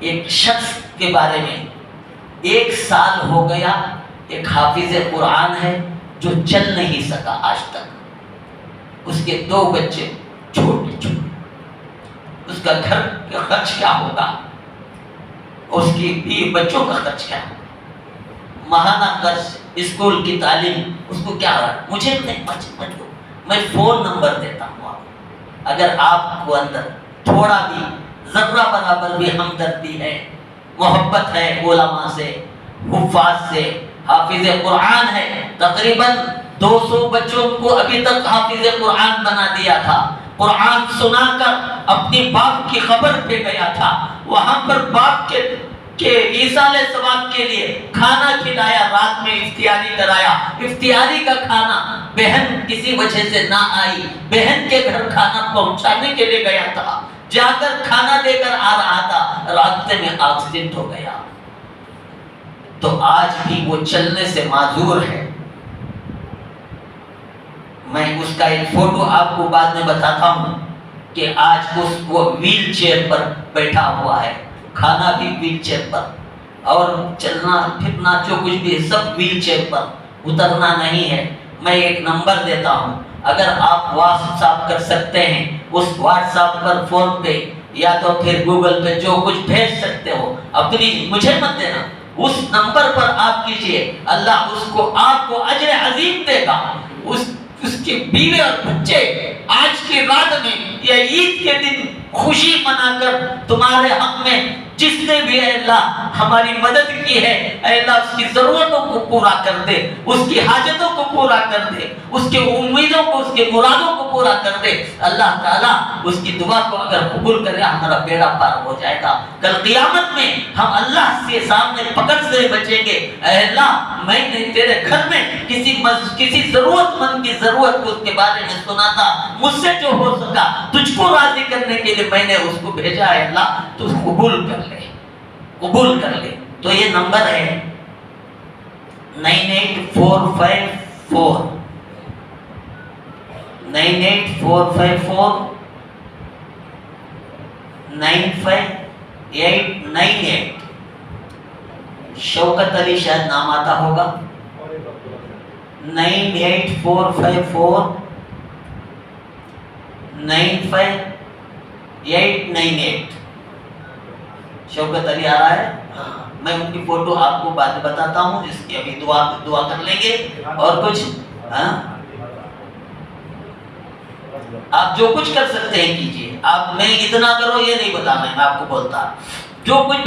ایک شخص کے بارے میں 1 سال ہو گیا، ایک حافظ قرآن ہے جو چل نہیں سکا آج تک، اس کے 2 بچے چھوٹے چھوٹے، اس کا گھر کا خرچ کیا ہوگا، اس کی 20 بچوں کا خرچ کیا ہوگا، ماہانہ خرچ، اسکول کی تعلیم، اس کو کیا ہوا، مجھے نہیں پتا، میں فون نمبر دیتا ہوں آپ، اگر آپ کو اندر تھوڑا بھی ذرہ برابر بھی ہمدردی ہے، محبت ہے علماء سے، حفاظ سے، حافظ قرآن ہے، تقریباً 200 بچوں کو ابھی تک حافظ قرآن بنا دیا تھا، قرآن سنا کر اپنی باپ کی خبر پہ گیا تھا، وہاں پر باپ کے ایصال ثواب کے لیے کھانا کھلایا، رات میں افطاری کرایا، افطاری کا کھانا بہن کسی وجہ سے نہ آئی، بہن کے گھر کھانا پہنچانے کے لیے گیا تھا، جا کر کھانا دے کر آ رہا تھا، راستے میں ایکسیڈنٹ ہو گیا، تو آج بھی وہ چلنے سے معذور ہے۔ میں اس کا ایک فوٹو آپ کو بعد میں بتاتا ہوں کہ آج وہ ویل چیئر پر بیٹھا ہوا ہے، کھانا بھی ویل چیئر پر، اور چلنا پھرنا جو کچھ بھی سب ویل چیئر پر، اترنا نہیں ہے۔ میں ایک نمبر دیتا ہوں، اگر آپ واٹس ایپ کر سکتے ہیں، اس واٹس ایپ پر فون پہ یا تو پھر گوگل پہ جو کچھ بھیج سکتے ہو، اپنی مجھے مت دینا، اس نمبر پر آپ کیجئے، اللہ اس کو آپ کو اجر عظیم دے گا۔ اس کے بیوی اور بچے آج کی رات میں یا عید کے دن خوشی منا کر تمہارے حق میں جس نے بھی اے اللہ ہماری مدد کی ہے، اے اللہ اس کی ضرورتوں کو پورا کر دے، اس کی حاجتوں کو پورا کر دے، اس کے امیدوں کو، اس کے مرادوں کو پورا کر دے۔ اللہ تعالیٰ اس کی دعا کو اگر قبول کرے، ہمارا بیڑا پار ہو جائے گا۔ کل قیامت میں ہم اللہ کے سامنے پکڑ سے بچیں گے، اے اللہ میں نے تیرے گھر میں کسی ضرورت مند کی ضرورت کو اس کے بارے میں سنا تھا، مجھ سے جو ہو سکا تجھ کو راضی کرنے کے لیے میں نے اس کو بھیجا ہے، اللہ تو قبول کر لے، قبول کر لے۔ تو یہ نمبر ہے 98454 98454 95898۔ شوکت علی شاید نام آتا ہوگا، 98454 95898۔ شوکت علی آ رہا ہے، میں ان کی فوٹو آپ کو بعد میں بتاتا ہوں، اس کی ابھی دعا کر لیں گے۔ اور کچھ آپ جو کچھ کر سکتے ہیں کیجئے، آپ میں اتنا کرو یہ نہیں بتانا ہے، میں آپ کو بولتا جو کچھ